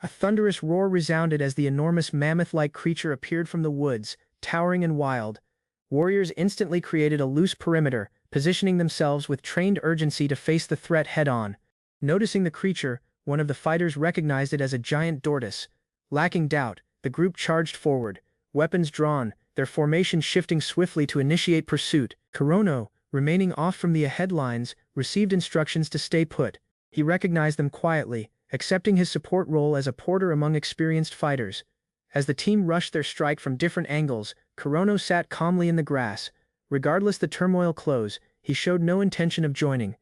A thunderous roar resounded as the enormous mammoth-like creature appeared from the woods, towering and wild. Warriors instantly created a loose perimeter, positioning themselves with trained urgency to face the threat head-on. Noticing the creature, one of the fighters recognized it as a giant tortoise. Lacking doubt, the group charged forward, weapons drawn, their formation shifting swiftly to initiate pursuit. Kurono, remaining off from the ahead lines, received instructions to stay put. He recognized them quietly, accepting his support role as a porter among experienced fighters. As the team rushed their strike from different angles, Kurono sat calmly in the grass. Regardless the turmoil close, he showed no intention of joining.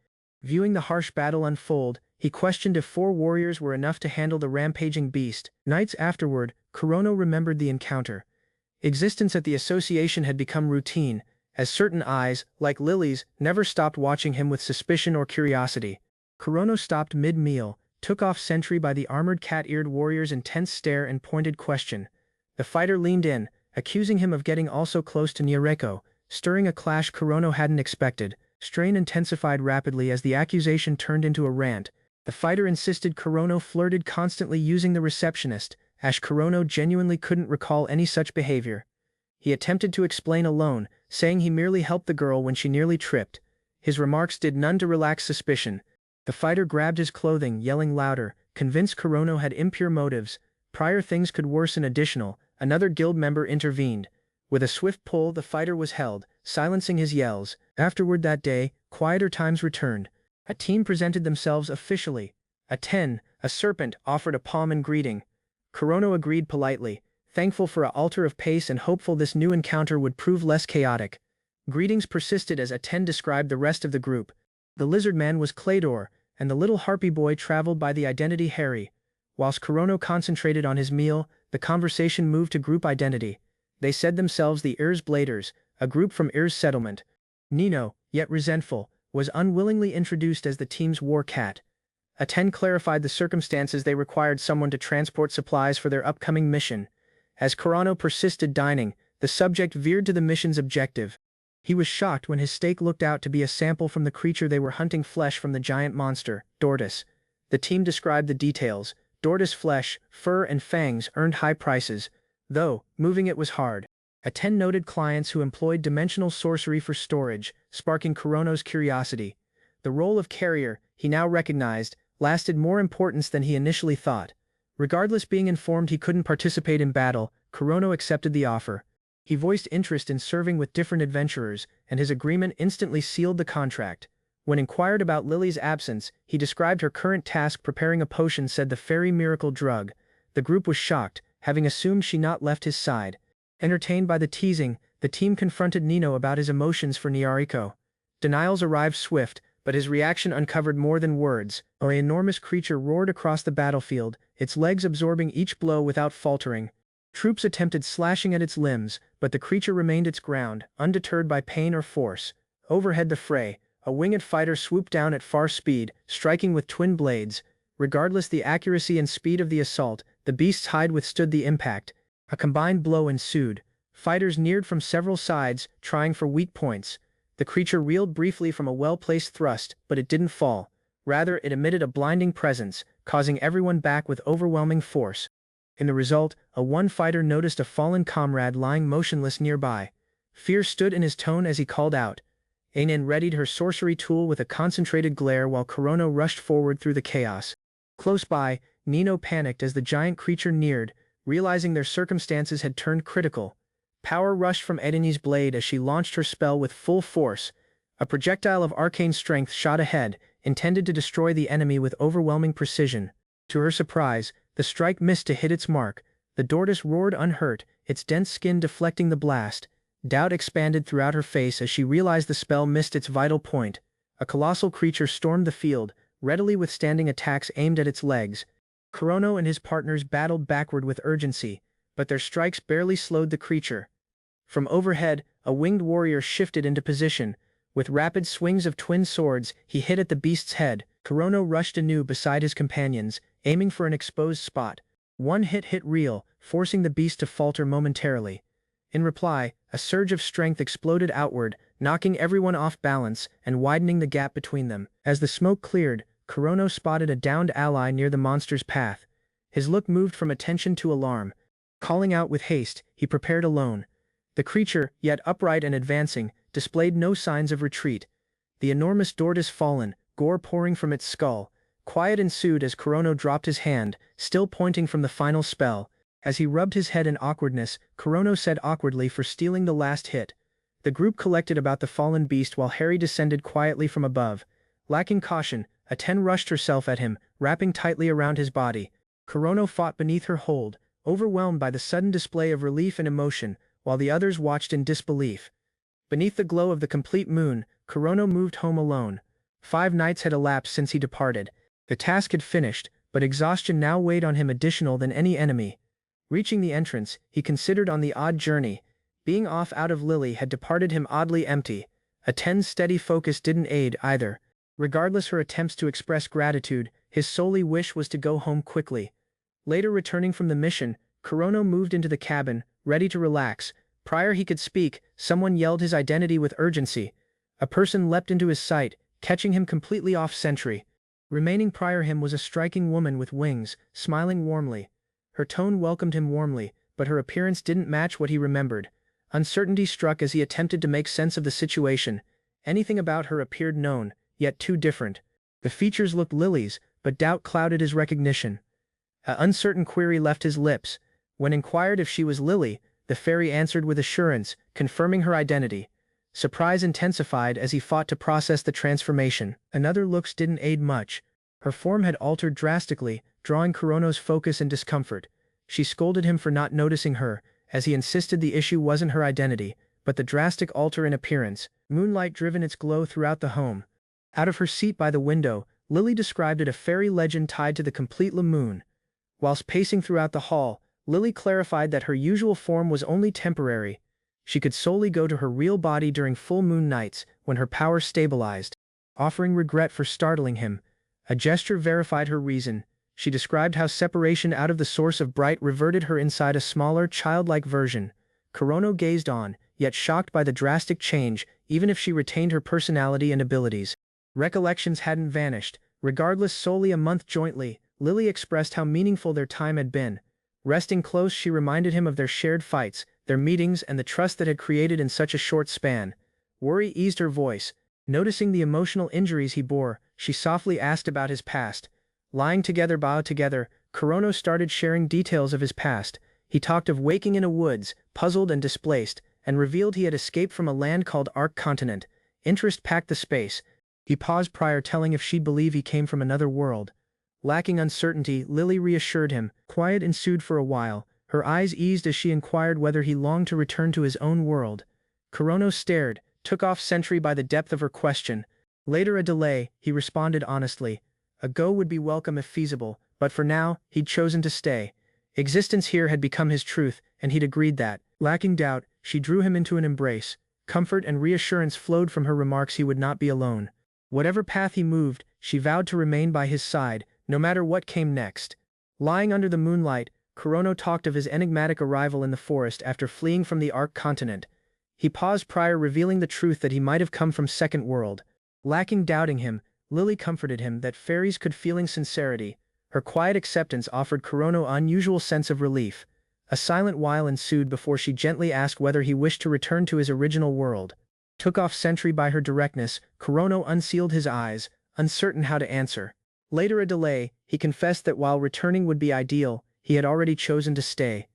Viewing the harsh battle unfold, he questioned if 4 warriors were enough to handle the rampaging beast. Nights afterward, Kurono remembered the encounter. Existence at the association had become routine, as certain eyes, like Lily's, never stopped watching him with suspicion or curiosity. Kurono stopped mid-meal, took off sentry by the armored cat-eared warrior's intense stare and pointed question. The fighter leaned in, accusing him of getting also close to Nyoreko, stirring a clash Kurono hadn't expected. Strain intensified rapidly as the accusation turned into a rant. The fighter insisted Kurono flirted constantly using the receptionist, as Kurono genuinely couldn't recall any such behavior. He attempted to explain alone, saying he merely helped the girl when she nearly tripped. His remarks did none to relax suspicion. The fighter grabbed his clothing, yelling louder, convinced Kurono had impure motives. Prior things could worsen additional. Another guild member intervened. With a swift pull the fighter was held, silencing his yells. Afterward that day, quieter times returned. A team presented themselves officially. A 10, a serpent, offered a palm in greeting. Kurono agreed politely, thankful for a altar of pace and hopeful this new encounter would prove less chaotic. Greetings persisted as a 10 described the rest of the group. The lizard man was Clador, and the little harpy boy traveled by the identity Harry. Whilst Kurono concentrated on his meal, the conversation moved to group identity. They said themselves the Urs Bladers, a group from Urs settlement. Nino, yet resentful, was unwillingly introduced as the team's war cat. A 10 clarified the circumstances they required someone to transport supplies for their upcoming mission. As Kurono persisted dining, the subject veered to the mission's objective. He was shocked when his steak looked out to be a sample from the creature they were hunting, flesh from the giant monster, Dortus. The team described the details. Dortus flesh, fur and fangs earned high prices, though moving it was hard. 10 noted clients who employed dimensional sorcery for storage, sparking Kurono's curiosity. The role of carrier, he now recognized, lasted more importance than he initially thought. Regardless, being informed he couldn't participate in battle, Kurono accepted the offer. He voiced interest in serving with different adventurers, and his agreement instantly sealed the contract. When inquired about Lily's absence, he described her current task preparing a potion, said the fairy miracle drug. The group was shocked, having assumed she not left his side. Entertained by the teasing, the team confronted Nino about his emotions for Niariko. Denials arrived swift, but his reaction uncovered more than words. An enormous creature roared across the battlefield, its legs absorbing each blow without faltering. Troops attempted slashing at its limbs, but the creature remained its ground, undeterred by pain or force. Overhead the fray, a winged fighter swooped down at far speed, striking with twin blades. Regardless the accuracy and speed of the assault, the beast's hide withstood the impact. A combined blow ensued. Fighters neared from several sides, trying for weak points. The creature reeled briefly from a well-placed thrust, but it didn't fall. Rather, it emitted a blinding presence, causing everyone back with overwhelming force. In the result, one fighter noticed a fallen comrade lying motionless nearby. Fear stood in his tone as he called out. Ainen readied her sorcery tool with a concentrated glare while Kurono rushed forward through the chaos. Close by, Nino panicked as the giant creature neared, realizing their circumstances had turned critical. Power rushed from Edeni's blade as she launched her spell with full force. A projectile of arcane strength shot ahead, intended to destroy the enemy with overwhelming precision. To her surprise, the strike missed to hit its mark. The Dortus roared unhurt, its dense skin deflecting the blast. Doubt expanded throughout her face as she realized the spell missed its vital point. A colossal creature stormed the field, readily withstanding attacks aimed at its legs. Kurono and his partners battled backward with urgency, but their strikes barely slowed the creature. From overhead, a winged warrior shifted into position. With rapid swings of twin swords, he hit at the beast's head. Kurono rushed anew beside his companions, aiming for an exposed spot. One hit real, forcing the beast to falter momentarily. In reply, a surge of strength exploded outward, knocking everyone off balance and widening the gap between them. As the smoke cleared, Kurono spotted a downed ally near the monster's path. His look moved from attention to alarm. Calling out with haste, he prepared alone. The creature, yet upright and advancing, displayed no signs of retreat. The enormous Dortus fallen, gore pouring from its skull. Quiet ensued as Kurono dropped his hand, still pointing from the final spell. As he rubbed his head in awkwardness, Kurono said awkwardly for stealing the last hit. The group collected about the fallen beast while Harry descended quietly from above. Lacking caution, Aten rushed herself at him, wrapping tightly around his body. Kurono fought beneath her hold, overwhelmed by the sudden display of relief and emotion, while the others watched in disbelief. Beneath the glow of the complete moon, Kurono moved home alone. 5 nights had elapsed since he departed. The task had finished, but exhaustion now weighed on him additional than any enemy. Reaching the entrance, he considered on the odd journey. Being off out of Lily had departed him oddly empty. Aten's steady focus didn't aid either. Regardless her attempts to express gratitude, his solely wish was to go home quickly. Later returning from the mission, Kurono moved into the cabin, ready to relax. Prior he could speak, someone yelled his identity with urgency. A person leapt into his sight, catching him completely off sentry. Remaining prior him was a striking woman with wings, smiling warmly. Her tone welcomed him warmly, but her appearance didn't match what he remembered. Uncertainty struck as he attempted to make sense of the situation. Anything about her appeared known, yet too different. The features looked Lily's, but doubt clouded his recognition. An uncertain query left his lips. When inquired if she was Lily, the fairy answered with assurance, confirming her identity. Surprise intensified as he fought to process the transformation. Another looks didn't aid much. Her form had altered drastically, drawing Kurono's focus and discomfort. She scolded him for not noticing her, as he insisted the issue wasn't her identity, but the drastic alter in appearance. Moonlight driven its glow throughout the home. Out of her seat by the window, Lily described it a fairy legend tied to the complete moon. Whilst pacing throughout the hall, Lily clarified that her usual form was only temporary. She could solely go to her real body during full moon nights, when her power stabilized. Offering regret for startling him, a gesture verified her reason. She described how separation out of the source of bright reverted her inside a smaller, childlike version. Kurono gazed on, yet shocked by the drastic change, even if she retained her personality and abilities. Recollections hadn't vanished. Regardless, solely a month jointly, Lily expressed how meaningful their time had been. Resting close, she reminded him of their shared fights, their meetings, and the trust that had created in such a short span. Worry eased her voice. Noticing the emotional injuries he bore, she softly asked about his past. Lying together, bowed together, Kurono started sharing details of his past. He talked of waking in a woods, puzzled and displaced, and revealed he had escaped from a land called Arc Continent. Interest packed the space. He paused prior telling if she'd believe he came from another world. Lacking uncertainty, Lily reassured him. Quiet ensued for a while. Her eyes eased as she inquired whether he longed to return to his own world. Kurono stared, took off sentry by the depth of her question. Later a delay, he responded honestly. A go would be welcome if feasible, but for now, he'd chosen to stay. Existence here had become his truth, and he'd agreed that. Lacking doubt, she drew him into an embrace. Comfort and reassurance flowed from her remarks he would not be alone. Whatever path he moved, she vowed to remain by his side, no matter what came next. Lying under the moonlight, Kurono talked of his enigmatic arrival in the forest after fleeing from the Arc Continent. He paused prior revealing the truth that he might have come from Second World. Lacking doubting him, Lily comforted him that fairies could feeling sincerity. Her quiet acceptance offered Kurono an unusual sense of relief. A silent while ensued before she gently asked whether he wished to return to his original world. Took off sentry by her directness, Kurono unsealed his eyes, uncertain how to answer. Later a delay, he confessed that while returning would be ideal, he had already chosen to stay.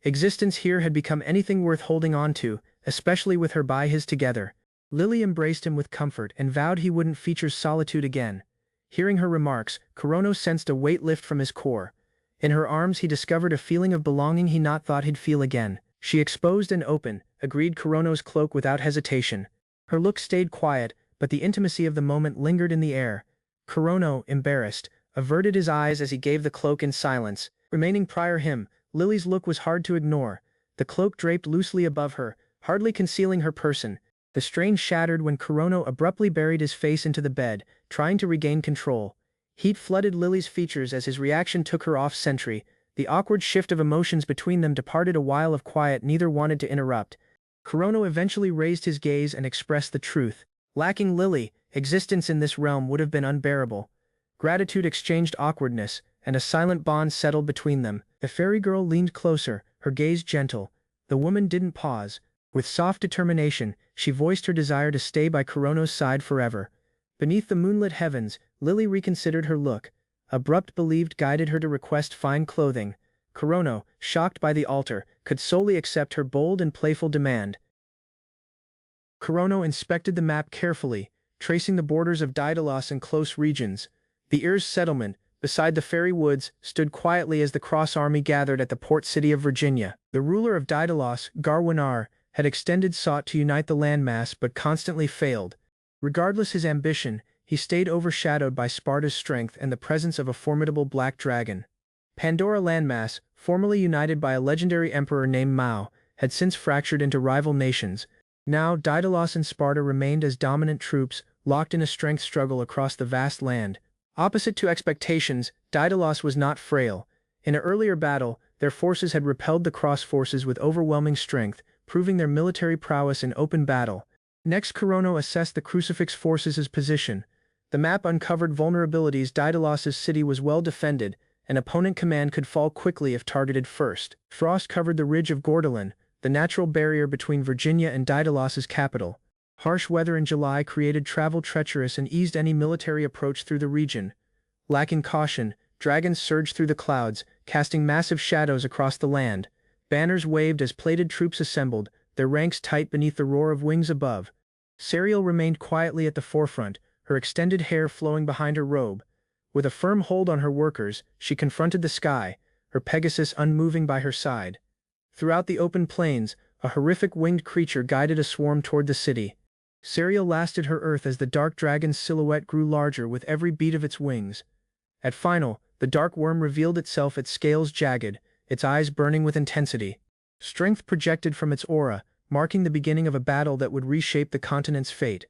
Existence here had become anything worth holding on to, especially with her by his together. Lily embraced him with comfort and vowed he wouldn't feature solitude again. Hearing her remarks, Kurono sensed a weight lift from his core. In her arms he discovered a feeling of belonging he not thought he'd feel again. She exposed and open, agreed Kurono's cloak without hesitation. Her look stayed quiet, but the intimacy of the moment lingered in the air. Kurono, embarrassed, averted his eyes as he gave the cloak in silence. Remaining prior him, Lily's look was hard to ignore. The cloak draped loosely above her, hardly concealing her person. The strain shattered when Kurono abruptly buried his face into the bed, trying to regain control. Heat flooded Lily's features as his reaction took her off sentry. The awkward shift of emotions between them departed a while of quiet neither wanted to interrupt. Kurono eventually raised his gaze and expressed the truth. Lacking Lily, existence in this realm would have been unbearable. Gratitude exchanged awkwardness, and a silent bond settled between them. The fairy girl leaned closer, her gaze gentle. The woman didn't pause. With soft determination, she voiced her desire to stay by Kurono's side forever. Beneath the moonlit heavens, Lily reconsidered her look. Abrupt believed guided her to request fine clothing. Kurono, shocked by the altar, could solely accept her bold and playful demand. Kurono inspected the map carefully, tracing the borders of Daedalus and close regions. The Ear's settlement, beside the fairy woods, stood quietly as the Cross Army gathered at the port city of Virginia. The ruler of Daedalus, Garwanar, had extended sought to unite the landmass but constantly failed. Regardless his ambition, he stayed overshadowed by Sparta's strength and the presence of a formidable black dragon. Pandora landmass, formerly united by a legendary emperor named Maou, had since fractured into rival nations. Now Daedalus and Sparta remained as dominant troops, locked in a strength struggle across the vast land. Opposite to expectations, Daedalus was not frail. In an earlier battle, their forces had repelled the Cross forces with overwhelming strength, proving their military prowess in open battle. Next Kurono assessed the Crucifix forces' position. The map uncovered vulnerabilities. Daedalus's city was well defended, and opponent command could fall quickly if targeted first. Frost covered the ridge of Gordolan, the natural barrier between Virginia and Daedalus's capital. Harsh weather in July created travel treacherous and eased any military approach through the region. Lacking caution, dragons surged through the clouds, casting massive shadows across the land. Banners waved as plated troops assembled, their ranks tight beneath the roar of wings above. Serial remained quietly at the forefront, her extended hair flowing behind her robe. With a firm hold on her workers, she confronted the sky, her Pegasus unmoving by her side. Throughout the open plains, a horrific winged creature guided a swarm toward the city. Serial lasted her earth as the dark dragon's silhouette grew larger with every beat of its wings. At final, the dark worm revealed itself, its scales jagged, its eyes burning with intensity. Strength projected from its aura, marking the beginning of a battle that would reshape the continent's fate.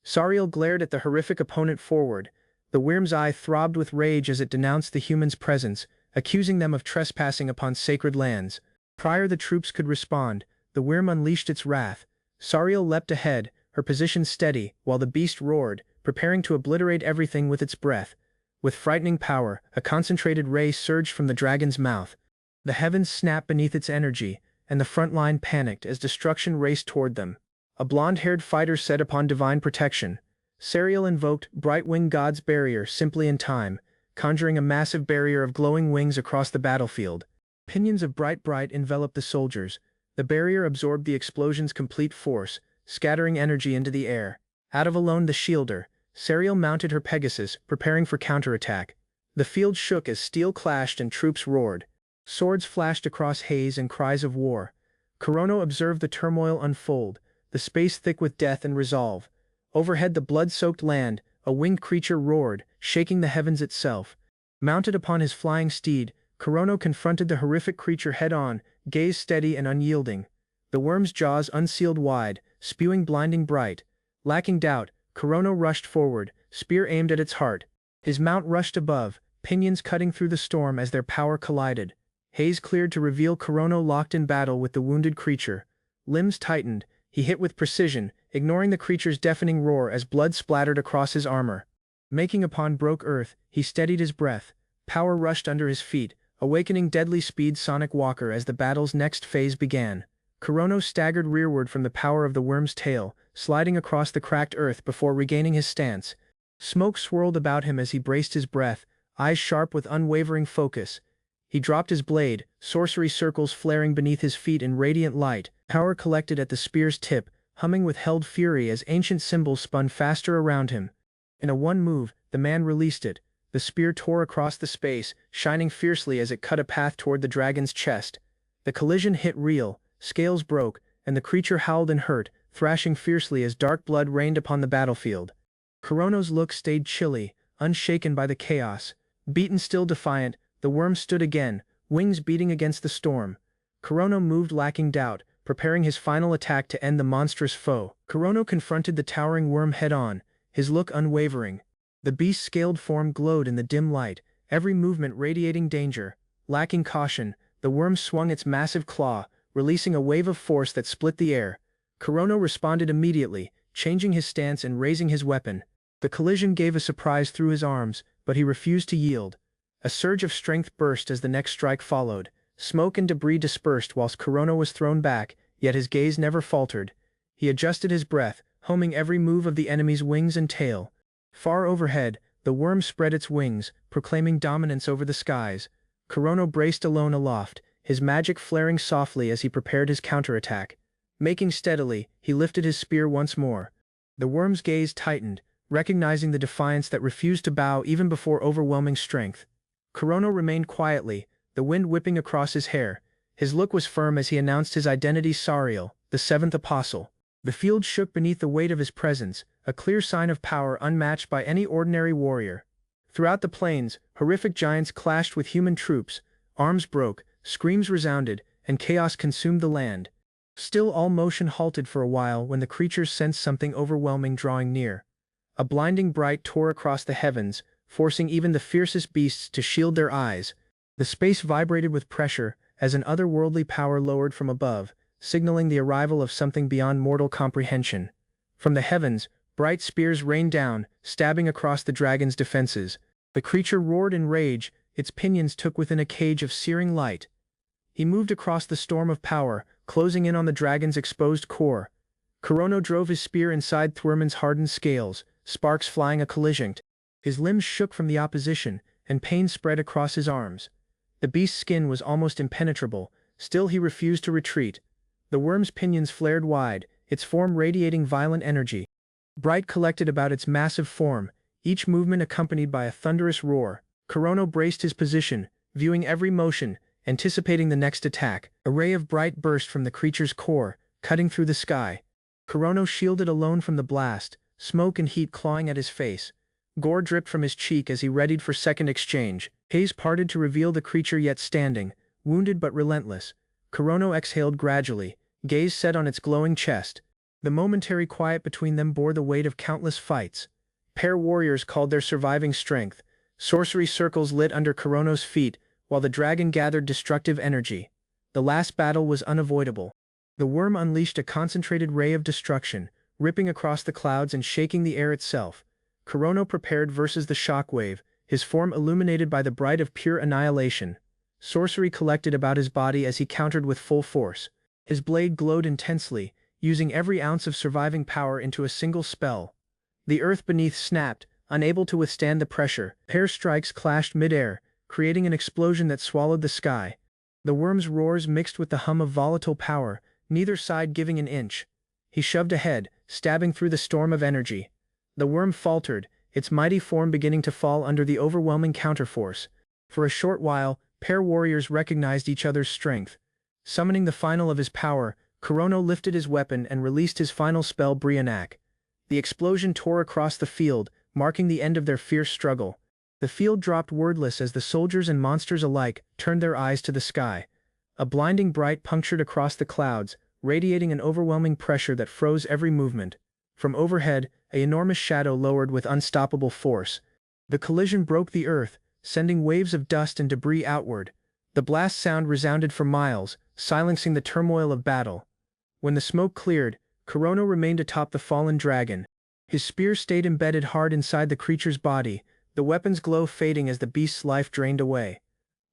Sariel glared at the horrific opponent forward. The Wyrm's eye throbbed with rage as it denounced the human's presence, accusing them of trespassing upon sacred lands. Prior the troops could respond, the Wyrm unleashed its wrath. Sariel leapt ahead, her position steady, while the beast roared, preparing to obliterate everything with its breath. With frightening power, a concentrated ray surged from the dragon's mouth. The heavens snapped beneath its energy, and the front line panicked as destruction raced toward them. A blonde-haired fighter set upon divine protection. Serial invoked Bright-Winged God's barrier simply in time, conjuring a massive barrier of glowing wings across the battlefield. Pinions of bright enveloped the soldiers. The barrier absorbed the explosion's complete force, scattering energy into the air. Out of alone the shielder, Serial mounted her Pegasus, preparing for counterattack. The field shook as steel clashed and troops roared. Swords flashed across haze and cries of war. Kurono observed the turmoil unfold, the space thick with death and resolve. Overhead the blood-soaked land, a winged creature roared, shaking the heavens itself. Mounted upon his flying steed, Kurono confronted the horrific creature head-on, gaze steady and unyielding. The worm's jaws unsealed wide, spewing blinding bright. Lacking doubt, Kurono rushed forward, spear aimed at its heart. His mount rushed above, pinions cutting through the storm as their power collided. Haze cleared to reveal Kurono locked in battle with the wounded creature. Limbs tightened, he hit with precision, ignoring the creature's deafening roar as blood splattered across his armor. Making upon broke earth, he steadied his breath. Power rushed under his feet, awakening deadly speed Sonic Walker as the battle's next phase began. Kurono staggered rearward from the power of the worm's tail, sliding across the cracked earth before regaining his stance. Smoke swirled about him as he braced his breath, eyes sharp with unwavering focus. He dropped his blade, sorcery circles flaring beneath his feet in radiant light. Power collected at the spear's tip, humming with held fury as ancient symbols spun faster around him. In a one move, the man released it. The spear tore across the space, shining fiercely as it cut a path toward the dragon's chest. The collision hit real, scales broke, and the creature howled in hurt, thrashing fiercely as dark blood rained upon the battlefield. Kurono's look stayed chilly, unshaken by the chaos. Beaten still defiant, the worm stood again, wings beating against the storm. Kurono moved lacking doubt, preparing his final attack to end the monstrous foe. Kurono confronted the towering worm head-on, his look unwavering. The beast's scaled form glowed in the dim light, every movement radiating danger. Lacking caution, the worm swung its massive claw, releasing a wave of force that split the air. Kurono responded immediately, changing his stance and raising his weapon. The collision gave a surprise through his arms, but he refused to yield. A surge of strength burst as the next strike followed. Smoke and debris dispersed whilst Kurono was thrown back, yet his gaze never faltered. He adjusted his breath, homing every move of the enemy's wings and tail. Far overhead, the worm spread its wings, proclaiming dominance over the skies. Kurono braced alone aloft, his magic flaring softly as he prepared his counterattack. Making steadily, he lifted his spear once more. The worm's gaze tightened, recognizing the defiance that refused to bow even before overwhelming strength. Kurono remained quietly, the wind whipping across his hair. His look was firm as he announced his identity: Sariel, the seventh apostle. The field shook beneath the weight of his presence, a clear sign of power unmatched by any ordinary warrior. Throughout the plains, horrific giants clashed with human troops, arms broke, screams resounded, and chaos consumed the land. Still all motion halted for a while when the creatures sensed something overwhelming drawing near. A blinding bright tore across the heavens, forcing even the fiercest beasts to shield their eyes. The space vibrated with pressure as an otherworldly power lowered from above, signaling the arrival of something beyond mortal comprehension. From the heavens, bright spears rained down, stabbing across the dragon's defenses. The creature roared in rage, its pinions took within a cage of searing light. He moved across the storm of power, closing in on the dragon's exposed core. Kurono drove his spear inside Thwerman's hardened scales, sparks flying a collision. His limbs shook from the opposition, and pain spread across his arms. The beast's skin was almost impenetrable, still he refused to retreat. The worm's pinions flared wide, its form radiating violent energy. Bright collected about its massive form, each movement accompanied by a thunderous roar. Kurono braced his position, viewing every motion, anticipating the next attack. A ray of bright burst from the creature's core, cutting through the sky. Kurono shielded alone from the blast, smoke and heat clawing at his face. Gore dripped from his cheek as he readied for second exchange. Haze parted to reveal the creature yet standing, wounded but relentless. Kurono exhaled gradually, gaze set on its glowing chest. The momentary quiet between them bore the weight of countless fights. Pair warriors called their surviving strength. Sorcery circles lit under Kurono's feet, while the dragon gathered destructive energy. The last battle was unavoidable. The worm unleashed a concentrated ray of destruction, ripping across the clouds and shaking the air itself. Kurono prepared versus the shockwave, his form illuminated by the bright of pure annihilation. Sorcery collected about his body as he countered with full force. His blade glowed intensely, using every ounce of surviving power into a single spell. The earth beneath snapped, unable to withstand the pressure. Hair strikes clashed mid-air, creating an explosion that swallowed the sky. The worm's roars mixed with the hum of volatile power, neither side giving an inch. He shoved ahead, stabbing through the storm of energy. The worm faltered, its mighty form beginning to fall under the overwhelming counterforce. For a short while, pair warriors recognized each other's strength. Summoning the final of his power, Kurono lifted his weapon and released his final spell Brionac. The explosion tore across the field, marking the end of their fierce struggle. The field dropped wordless as the soldiers and monsters alike turned their eyes to the sky. A blinding bright punctured across the clouds, radiating an overwhelming pressure that froze every movement. From overhead, an enormous shadow lowered with unstoppable force. The collision broke the earth, sending waves of dust and debris outward. The blast sound resounded for miles, silencing the turmoil of battle. When the smoke cleared, Kurono remained atop the fallen dragon. His spear stayed embedded hard inside the creature's body, the weapon's glow fading as the beast's life drained away.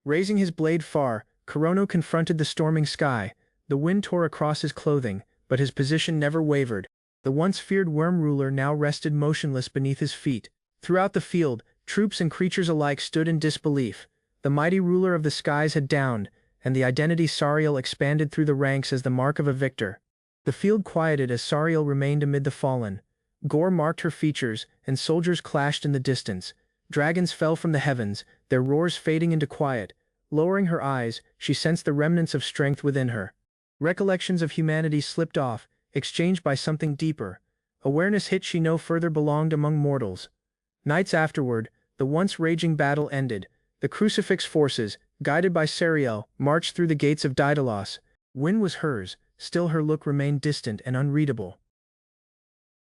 Raising his blade far, Kurono confronted the storming sky. The wind tore across his clothing, but his position never wavered. The once feared worm ruler now rested motionless beneath his feet. Throughout the field, troops and creatures alike stood in disbelief. The mighty ruler of the skies had downed, and the identity Sariel expanded through the ranks as the mark of a victor. The field quieted as Sariel remained amid the fallen. Gore marked her features, and soldiers clashed in the distance. Dragons fell from the heavens, their roars fading into quiet. Lowering her eyes, she sensed the remnants of strength within her. Recollections of humanity slipped off, exchanged by something deeper. Awareness hit she no further belonged among mortals. Nights afterward, the once raging battle ended. The crucifix forces, guided by Sariel, marched through the gates of Daedalus. Win was hers, still her look remained distant and unreadable.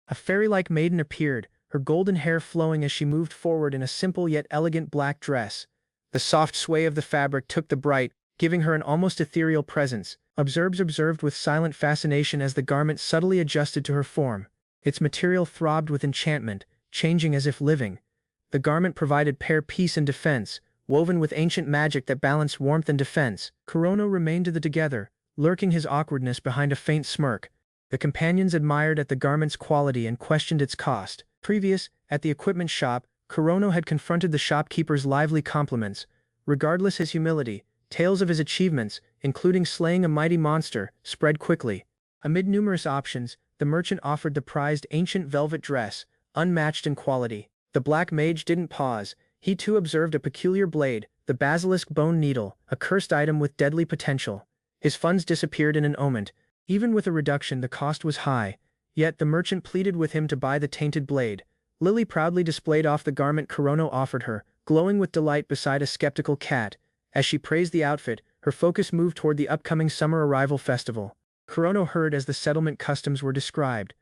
A fairy-like maiden appeared, her golden hair flowing as she moved forward in a simple yet elegant black dress. The soft sway of the fabric took the bright, giving her an almost ethereal presence. Observers observed with silent fascination as the garment subtly adjusted to her form. Its material throbbed with enchantment, changing as if living. The garment provided pair peace and defense, woven with ancient magic that balanced warmth and defense. Kurono remained together, lurking his awkwardness behind a faint smirk. The companions admired at the garment's quality and questioned its cost. At the equipment shop, Kurono had confronted the shopkeeper's lively compliments. Regardless his humility, tales of his achievements, including slaying a mighty monster, spread quickly. Amid numerous options, the merchant offered the prized ancient velvet dress, unmatched in quality. The black mage didn't pause. He too observed a peculiar blade, the basilisk bone needle, a cursed item with deadly potential. His funds disappeared in an moment. Even with a reduction, the cost was high. Yet the merchant pleaded with him to buy the tainted blade. Lily proudly displayed off the garment Kurono offered her, glowing with delight beside a skeptical cat. As she praised the outfit, her focus moved toward the upcoming summer arrival festival. Kurono heard as the settlement customs were described.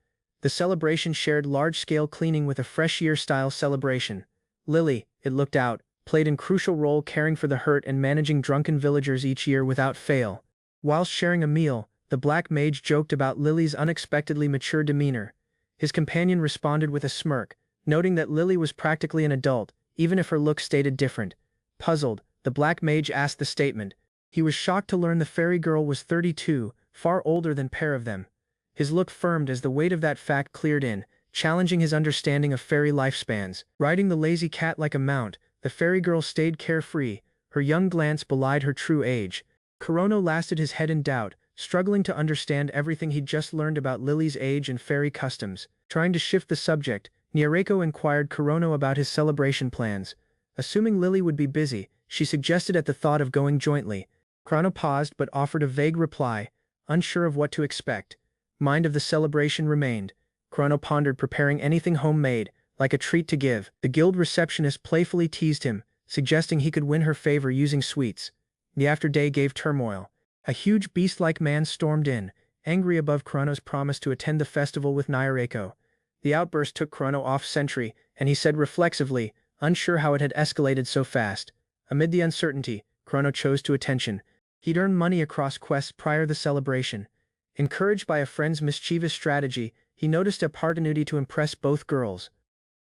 The celebration shared large-scale cleaning with a fresh year-style celebration. Lily, it looked out, played a crucial role caring for the hurt and managing drunken villagers each year without fail. Whilst sharing a meal, the black mage joked about Lily's unexpectedly mature demeanor. His companion responded with a smirk, noting that Lily was practically an adult, even if her look stated different. Puzzled, the black mage asked the statement. He was shocked to learn the fairy girl was 32, far older than pair of them. His look firmed as the weight of that fact cleared in, challenging his understanding of fairy lifespans. Riding the lazy cat like a mount, the fairy girl stayed carefree. Her young glance belied her true age. Kurono lasted his head in doubt, struggling to understand everything he'd just learned about Lily's age and fairy customs. Trying to shift the subject, Nyareiko inquired Kurono about his celebration plans. Assuming Lily would be busy, she suggested at the thought of going jointly. Kurono paused but offered a vague reply, unsure of what to expect. Mind of the celebration remained. Kurono pondered preparing anything homemade, like a treat to give. The guild receptionist playfully teased him, suggesting he could win her favor using sweets. The after-day gave turmoil. A huge beast-like man stormed in, angry above Kurono's promise to attend the festival with Nyareiko. The outburst took Kurono off sentry, and he said reflexively, unsure how it had escalated so fast. Amid the uncertainty, Kurono chose to attention. He'd earned money across quests prior to the celebration. Encouraged by a friend's mischievous strategy, he noticed an opportunity to impress both girls.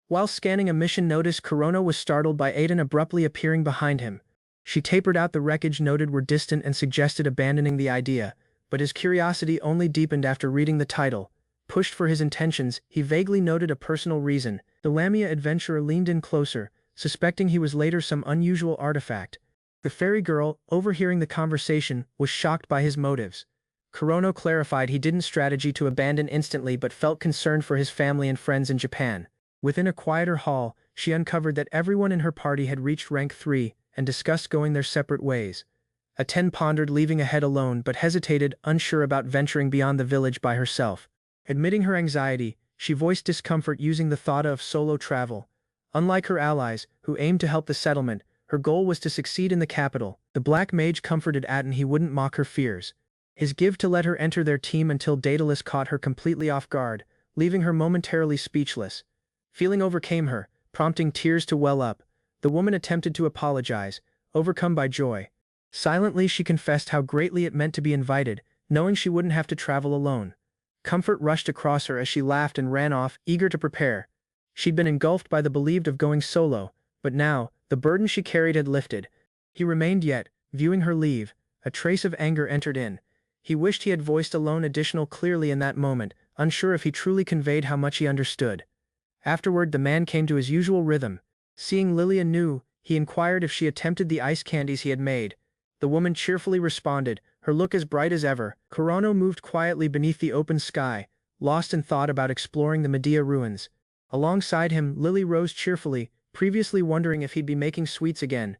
While scanning a mission notice, Kurono was startled by Aiden abruptly appearing behind him. She tapered out the wreckage noted were distant and suggested abandoning the idea, but his curiosity only deepened after reading the title. Pushed for his intentions, he vaguely noted a personal reason. The Lamia adventurer leaned in closer, suspecting he was later some unusual artifact. The fairy girl, overhearing the conversation, was shocked by his motives. Kurono clarified he didn't strategy to abandon instantly but felt concerned for his family and friends in Japan. Within a quieter hall, she uncovered that everyone in her party had reached rank 3 and discussed going their separate ways. Aten pondered leaving ahead alone but hesitated, unsure about venturing beyond the village by herself. Admitting her anxiety, she voiced discomfort using the thought of solo travel. Unlike her allies, who aimed to help the settlement, her goal was to succeed in the capital. The Black Mage comforted Aten he wouldn't mock her fears. His give to let her enter their team until Daedalus caught her completely off guard, leaving her momentarily speechless. Feeling overcame her, prompting tears to well up. The woman attempted to apologize, overcome by joy. Silently she confessed how greatly it meant to be invited, knowing she wouldn't have to travel alone. Comfort rushed across her as she laughed and ran off, eager to prepare. She'd been engulfed by the believed of going solo, but now, the burden she carried had lifted. He remained yet, viewing her leave. A trace of anger entered in. He wished he had voiced alone additional clearly in that moment, unsure if he truly conveyed how much he understood. Afterward the man came to his usual rhythm. Seeing Lily anew, he inquired if she attempted the ice candies he had made. The woman cheerfully responded, her look as bright as ever. Kurono moved quietly beneath the open sky, lost in thought about exploring the Medea ruins. Alongside him, Lily rose cheerfully, previously wondering if he'd be making sweets again.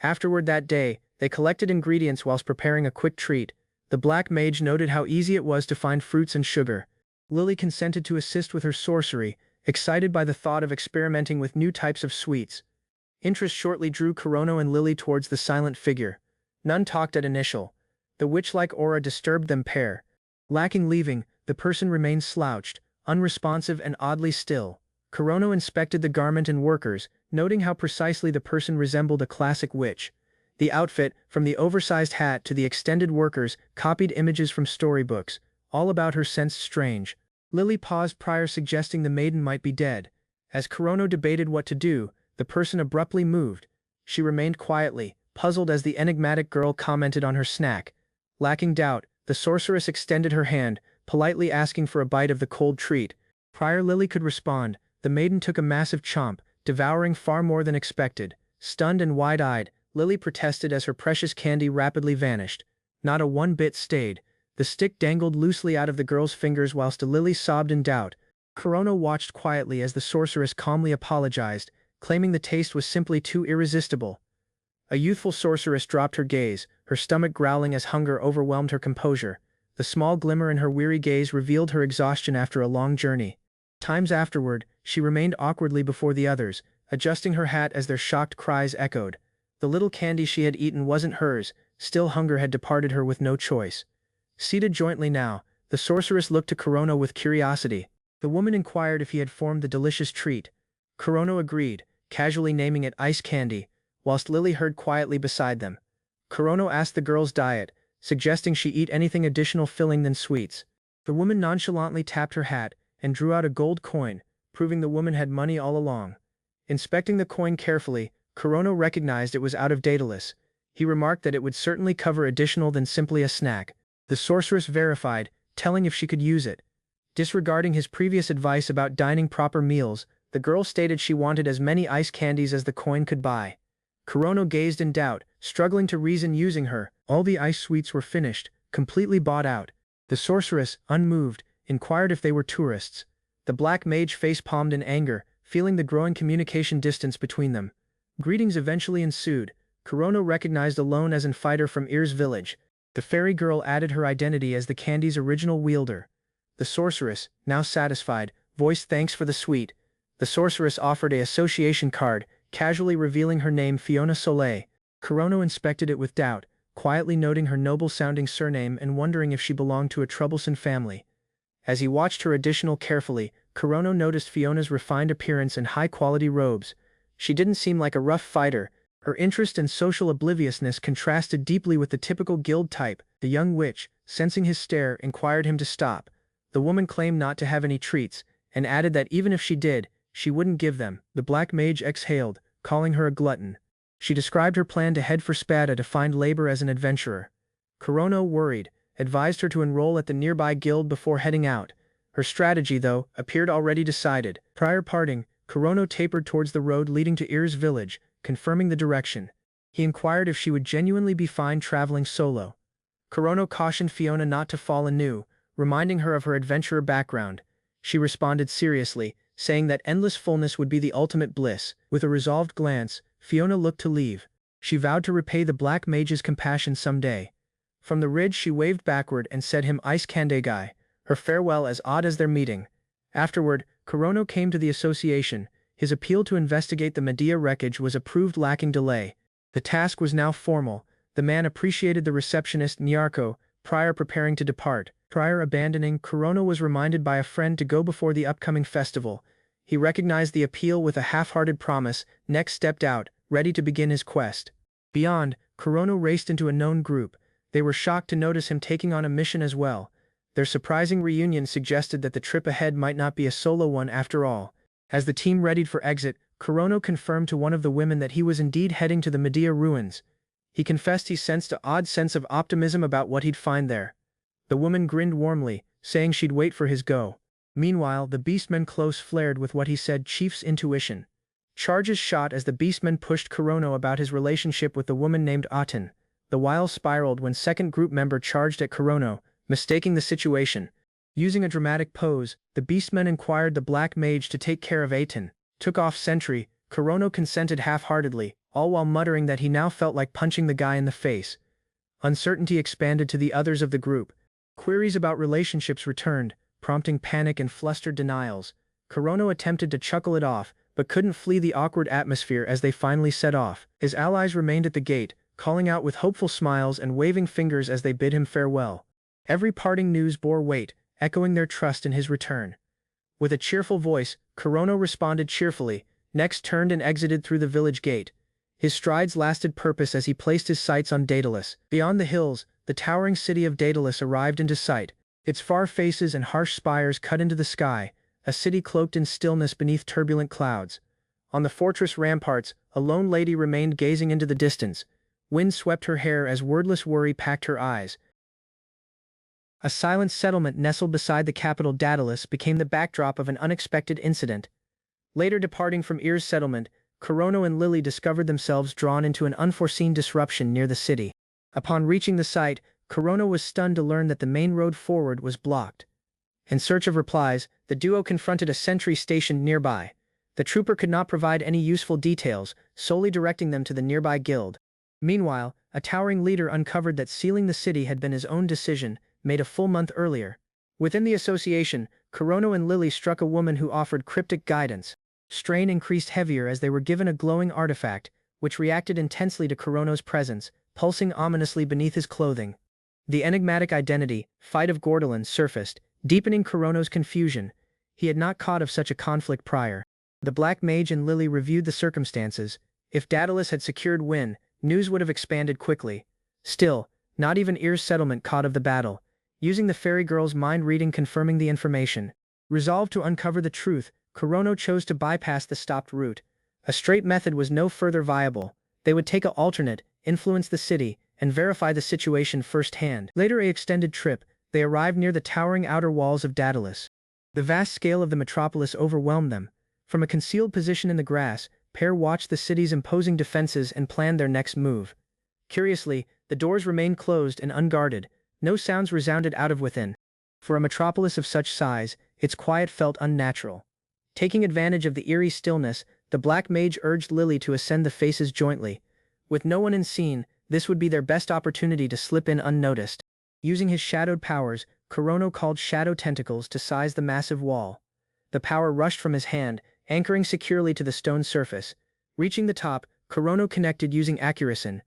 Afterward that day, they collected ingredients whilst preparing a quick treat. The Black Mage noted how easy it was to find fruits and sugar. Lily consented to assist with her sorcery, excited by the thought of experimenting with new types of sweets. Interest shortly drew Kurono and Lily towards the silent figure. None talked at initial. The witch-like aura disturbed them pair. Lacking leaving, the person remained slouched, unresponsive and oddly still. Kurono inspected the garment and workers, noting how precisely the person resembled a classic witch. The outfit, from the oversized hat to the extended workers, copied images from storybooks. All about her sensed strange. Lily paused prior suggesting the maiden might be dead. As Kurono debated what to do, the person abruptly moved. She remained quietly, puzzled as the enigmatic girl commented on her snack. Lacking doubt, the sorceress extended her hand, politely asking for a bite of the cold treat. Prior Lily could respond, the maiden took a massive chomp, devouring far more than expected. Stunned and wide-eyed, Lily protested as her precious candy rapidly vanished. Not a one bit stayed. The stick dangled loosely out of the girl's fingers whilst Lily sobbed in doubt. Kurono watched quietly as the sorceress calmly apologized, claiming the taste was simply too irresistible. A youthful sorceress dropped her gaze, her stomach growling as hunger overwhelmed her composure. The small glimmer in her weary gaze revealed her exhaustion after a long journey. Times afterward, she remained awkwardly before the others, adjusting her hat as their shocked cries echoed. The little candy she had eaten wasn't hers, still hunger had departed her with no choice. Seated jointly now, the sorceress looked to Kurono with curiosity. The woman inquired if he had formed the delicious treat. Kurono agreed, casually naming it ice candy, whilst Lily heard quietly beside them. Kurono asked the girl's diet, suggesting she eat anything additional filling than sweets. The woman nonchalantly tapped her hat and drew out a gold coin, proving the woman had money all along. Inspecting the coin carefully, Kurono recognized it was out of Daedalus. He remarked that it would certainly cover additional than simply a snack. The sorceress verified, telling if she could use it. Disregarding his previous advice about dining proper meals, the girl stated she wanted as many ice candies as the coin could buy. Kurono gazed in doubt, struggling to reason using her. All the ice sweets were finished, completely bought out. The sorceress, unmoved, inquired if they were tourists. The Black Mage face-palmed in anger, feeling the growing communication distance between them. Greetings eventually ensued. Kurono recognized alone as an fighter from Ir's village. The fairy girl added her identity as the candy's original wielder. The sorceress, now satisfied, voiced thanks for the sweet. The sorceress offered an association card, casually revealing her name Fiona Soleil. Kurono inspected it with doubt, quietly noting her noble-sounding surname and wondering if she belonged to a troublesome family. As he watched her additional carefully, Kurono noticed Fiona's refined appearance and high-quality robes. She didn't seem like a rough fighter. Her interest and social obliviousness contrasted deeply with the typical guild type. The young witch, sensing his stare, inquired him to stop. The woman claimed not to have any treats, and added that even if she did, she wouldn't give them. The black mage exhaled, calling her a glutton. She described her plan to head for Spada to find labor as an adventurer. Kurono, worried, advised her to enroll at the nearby guild before heading out. Her strategy, though, appeared already decided. Prior parting, Kurono tapered towards the road leading to Ir's village, confirming the direction. He inquired if she would genuinely be fine traveling solo. Kurono cautioned Fiona not to fall anew, reminding her of her adventurer background. She responded seriously, saying that endless fullness would be the ultimate bliss. With a resolved glance, Fiona looked to leave. She vowed to repay the black mage's compassion someday. From the ridge she waved backward and said him ice kandegai, her farewell as odd as their meeting. Afterward, Kurono came to the association. His appeal to investigate the Medea wreckage was approved lacking delay. The task was now formal. The man appreciated the receptionist Nyarko, prior preparing to depart. Prior abandoning, Kurono was reminded by a friend to go before the upcoming festival. He recognized the appeal with a half-hearted promise, next stepped out, ready to begin his quest. Beyond, Kurono raced into a known group. They were shocked to notice him taking on a mission as well. Their surprising reunion suggested that the trip ahead might not be a solo one after all. As the team readied for exit, Kurono confirmed to one of the women that he was indeed heading to the Medea ruins. He confessed he sensed an odd sense of optimism about what he'd find there. The woman grinned warmly, saying she'd wait for his go. Meanwhile, the beastmen close flared with what he said chief's intuition. Charges shot as the beastmen pushed Kurono about his relationship with the woman named Aten. The wile spiraled when second group member charged at Kurono, mistaking the situation. Using a dramatic pose, the beastmen inquired the black mage to take care of Aten. Took off sentry, Kurono consented half-heartedly, all while muttering that he now felt like punching the guy in the face. Uncertainty expanded to the others of the group. Queries about relationships returned, prompting panic and flustered denials. Kurono attempted to chuckle it off, but couldn't flee the awkward atmosphere as they finally set off. His allies remained at the gate, calling out with hopeful smiles and waving fingers as they bid him farewell. Every parting news bore weight, echoing their trust in his return. With a cheerful voice, Kurono responded cheerfully, next turned and exited through the village gate. His strides lasted purpose as he placed his sights on Daedalus. Beyond the hills, the towering city of Daedalus arrived into sight. Its far faces and harsh spires cut into the sky, a city cloaked in stillness beneath turbulent clouds. On the fortress ramparts, a lone lady remained gazing into the distance. Wind swept her hair as wordless worry packed her eyes. A silent settlement nestled beside the capital Daedalus became the backdrop of an unexpected incident. Later departing from Ir's settlement, Kurono and Lily discovered themselves drawn into an unforeseen disruption near the city. Upon reaching the site, Kurono was stunned to learn that the main road forward was blocked. In search of replies, the duo confronted a sentry stationed nearby. The trooper could not provide any useful details, solely directing them to the nearby guild. Meanwhile, a towering leader uncovered that sealing the city had been his own decision, made a full month earlier. Within the association, Kurono and Lily struck a woman who offered cryptic guidance. Strain increased heavier as they were given a glowing artifact, which reacted intensely to Kurono's presence, pulsing ominously beneath his clothing. The enigmatic identity, Fight of Gordelin, surfaced, deepening Kurono's confusion. He had not caught of such a conflict prior. The Black Mage and Lily reviewed the circumstances. If Daedalus had secured win, news would have expanded quickly. Still, not even Ir's settlement caught of the battle, using the fairy girl's mind-reading confirming the information. Resolved to uncover the truth, Kurono chose to bypass the stopped route. A straight method was no further viable. They would take an alternate, influence the city, and verify the situation firsthand. Later a extended trip, they arrived near the towering outer walls of Daedalus. The vast scale of the metropolis overwhelmed them. From a concealed position in the grass, pair watched the city's imposing defenses and planned their next move. Curiously, the doors remained closed and unguarded. No sounds resounded out of within. For a metropolis of such size, its quiet felt unnatural. Taking advantage of the eerie stillness, the Black Mage urged Lily to ascend the faces jointly. With no one in scene, this would be their best opportunity to slip in unnoticed. Using his shadowed powers, Kurono called shadow tentacles to size the massive wall. The power rushed from his hand, anchoring securely to the stone surface. Reaching the top, Kurono connected using accuracy.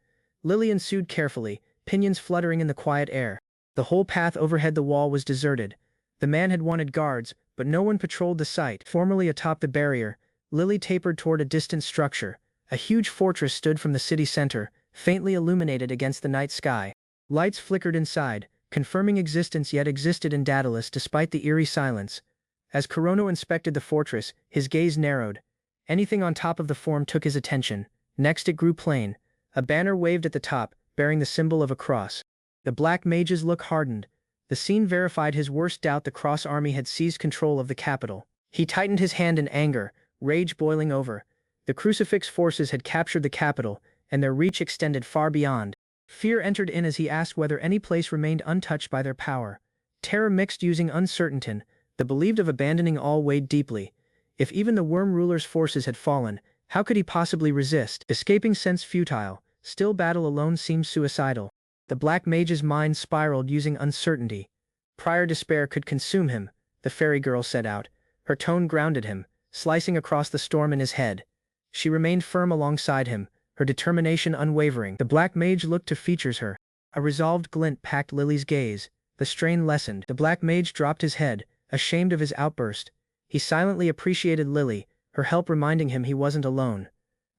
Lily ensued carefully, pinions fluttering in the quiet air. The whole path overhead the wall was deserted. The man had wanted guards, but no one patrolled the site. Formerly atop the barrier, Lily tapered toward a distant structure. A huge fortress stood from the city center, faintly illuminated against the night sky. Lights flickered inside, confirming existence yet existed in Daedalus despite the eerie silence. As Kurono inspected the fortress, his gaze narrowed. Anything on top of the form took his attention. Next it grew plain. A banner waved at the top, bearing the symbol of a cross. The Black Mage's look hardened. The scene verified his worst doubt: the Cross Army had seized control of the capital. He tightened his hand in anger, rage boiling over. The Crucifix forces had captured the capital, and their reach extended far beyond. Fear entered in as he asked whether any place remained untouched by their power. Terror mixed using uncertainty. The belief of abandoning all weighed deeply. If even the Worm Ruler's forces had fallen, how could he possibly resist? Escaping sense futile, still battle alone seemed suicidal. The Black Mage's mind spiraled using uncertainty. Prior despair could consume him, the fairy girl set out. Her tone grounded him, slicing across the storm in his head. She remained firm alongside him, her determination unwavering. The Black Mage looked to features her. A resolved glint packed Lily's gaze. The strain lessened. The Black Mage dropped his head, ashamed of his outburst. He silently appreciated Lily, her help reminding him he wasn't alone.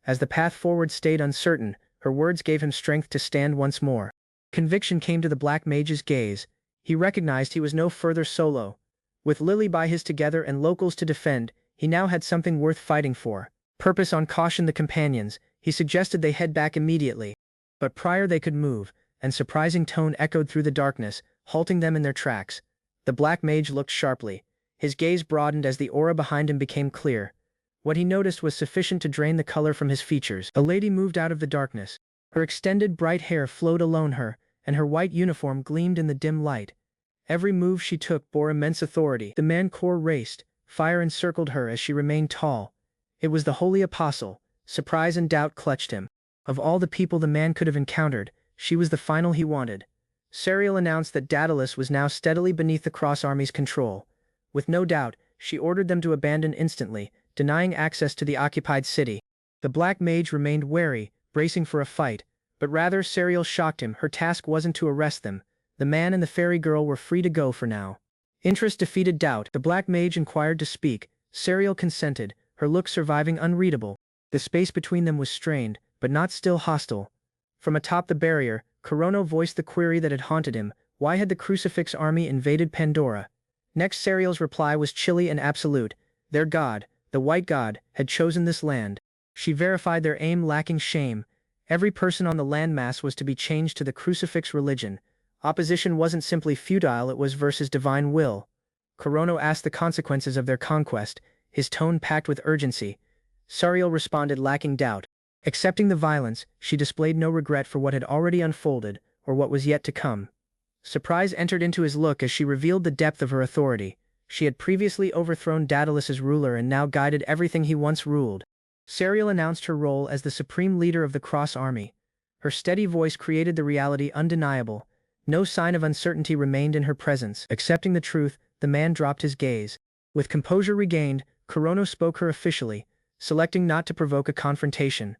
As the path forward stayed uncertain, her words gave him strength to stand once more. Conviction came to the Black Mage's gaze. He recognized he was no further solo. With Lily by his together and locals to defend, he now had something worth fighting for. Purpose on cautioned the companions. He suggested they head back immediately. But prior they could move, and surprising tone echoed through the darkness, halting them in their tracks. The Black Mage looked sharply. His gaze broadened as the aura behind him became clear. What he noticed was sufficient to drain the color from his features. A lady moved out of the darkness. Her extended bright hair flowed alone her, and her white uniform gleamed in the dim light. Every move she took bore immense authority. The man core raced. Fire encircled her as she remained tall. It was the Holy Apostle. Surprise and doubt clutched him. Of all the people the man could have encountered, she was the final he wanted. Serial announced that Daedalus was now steadily beneath the Cross Army's control. With no doubt, she ordered them to abandon instantly, denying access to the occupied city. The Black Mage remained wary, bracing for a fight, but rather Serial shocked him. Her task wasn't to arrest them. The man and the fairy girl were free to go for now. Interest defeated doubt. The Black Mage inquired to speak. Serial consented, her look surviving unreadable. The space between them was strained, but not still hostile. From atop the barrier, Kurono voiced the query that had haunted him: why had the Crucifix Army invaded Pandora? Next, Serial's reply was chilly and absolute. Their god, the White God, had chosen this land. She verified their aim lacking shame. Every person on the landmass was to be changed to the Crucifix religion. Opposition wasn't simply futile, it was versus divine will. Kurono asked the consequences of their conquest, his tone packed with urgency. Serial responded lacking doubt. Accepting the violence, she displayed no regret for what had already unfolded, or what was yet to come. Surprise entered into his look as she revealed the depth of her authority. She had previously overthrown Daedalus's ruler and now guided everything he once ruled. Serial announced her role as the supreme leader of the Cross Army. Her steady voice created the reality undeniable. No sign of uncertainty remained in her presence. Accepting the truth, the man dropped his gaze. With composure regained, Kurono spoke her officially, selecting not to provoke a confrontation.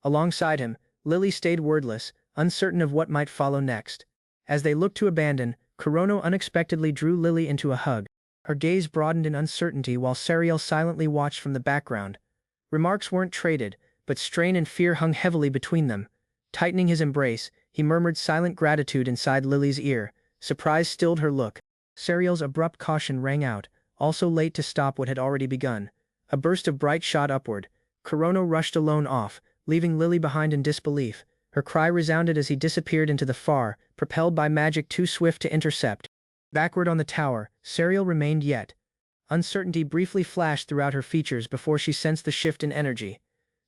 Alongside him, Lily stayed wordless, uncertain of what might follow next. As they looked to abandon, Kurono unexpectedly drew Lily into a hug. Her gaze broadened in uncertainty while Serial silently watched from the background. Remarks weren't traded, but strain and fear hung heavily between them. Tightening his embrace, he murmured silent gratitude inside Lily's ear. Surprise stilled her look. Serial's abrupt caution rang out, also late to stop what had already begun. A burst of bright shot upward. Kurono rushed alone off, leaving Lily behind in disbelief. Her cry resounded as he disappeared into the far, propelled by magic too swift to intercept. Backward on the tower, Serial remained yet. Uncertainty briefly flashed throughout her features before she sensed the shift in energy.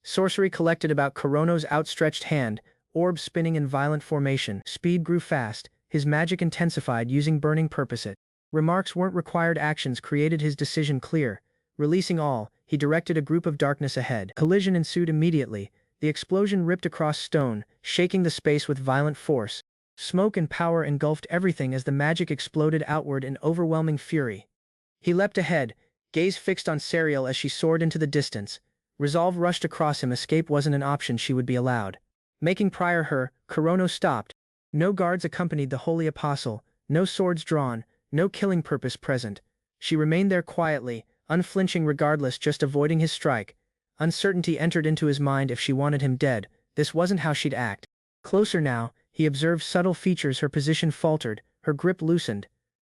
Sorcery collected about Kurono's outstretched hand, orbs spinning in violent formation. Speed grew fast, his magic intensified using burning purpose. Remarks weren't required, actions created his decision clear. Releasing all, he directed a group of darkness ahead. Collision ensued immediately. The explosion ripped across stone, shaking the space with violent force. Smoke and power engulfed everything as the magic exploded outward in overwhelming fury. He leapt ahead, gaze fixed on Serial as she soared into the distance. Resolve rushed across him. Escape wasn't an option she would be allowed. Making prior her, Kurono stopped. No guards accompanied the Holy Apostle, no swords drawn, no killing purpose present. She remained there quietly, unflinching regardless, just avoiding his strike. Uncertainty entered into his mind. If she wanted him dead, this wasn't how she'd act. Closer now, he observed subtle features. Her position faltered, her grip loosened.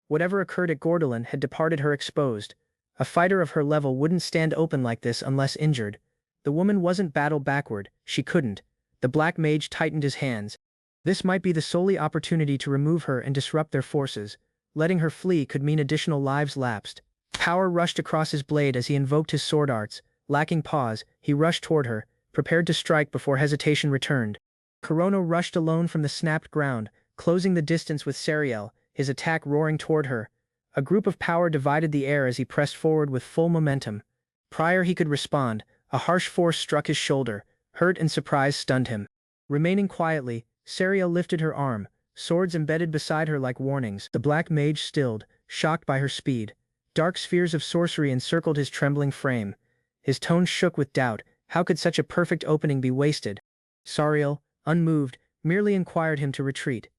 Whatever occurred at Gordelin had departed her exposed. A fighter of her level wouldn't stand open like this unless injured. The woman wasn't battle backward, she couldn't. The black mage tightened his hands. This might be the solely opportunity to remove her and disrupt their forces. Letting her flee could mean additional lives lapsed. Power rushed across his blade as he invoked his sword arts. Lacking pause, he rushed toward her, prepared to strike before hesitation returned. Kurono rushed alone from the snapped ground, closing the distance with Sariel, his attack roaring toward her. A group of power divided the air as he pressed forward with full momentum. Prior he could respond, a harsh force struck his shoulder. Hurt and surprise stunned him. Remaining quietly, Sariel lifted her arm, swords embedded beside her like warnings. The black mage stilled, shocked by her speed. Dark spheres of sorcery encircled his trembling frame. His tone shook with doubt. How could such a perfect opening be wasted? Sariel, unmoved, merely inquired him to retreat.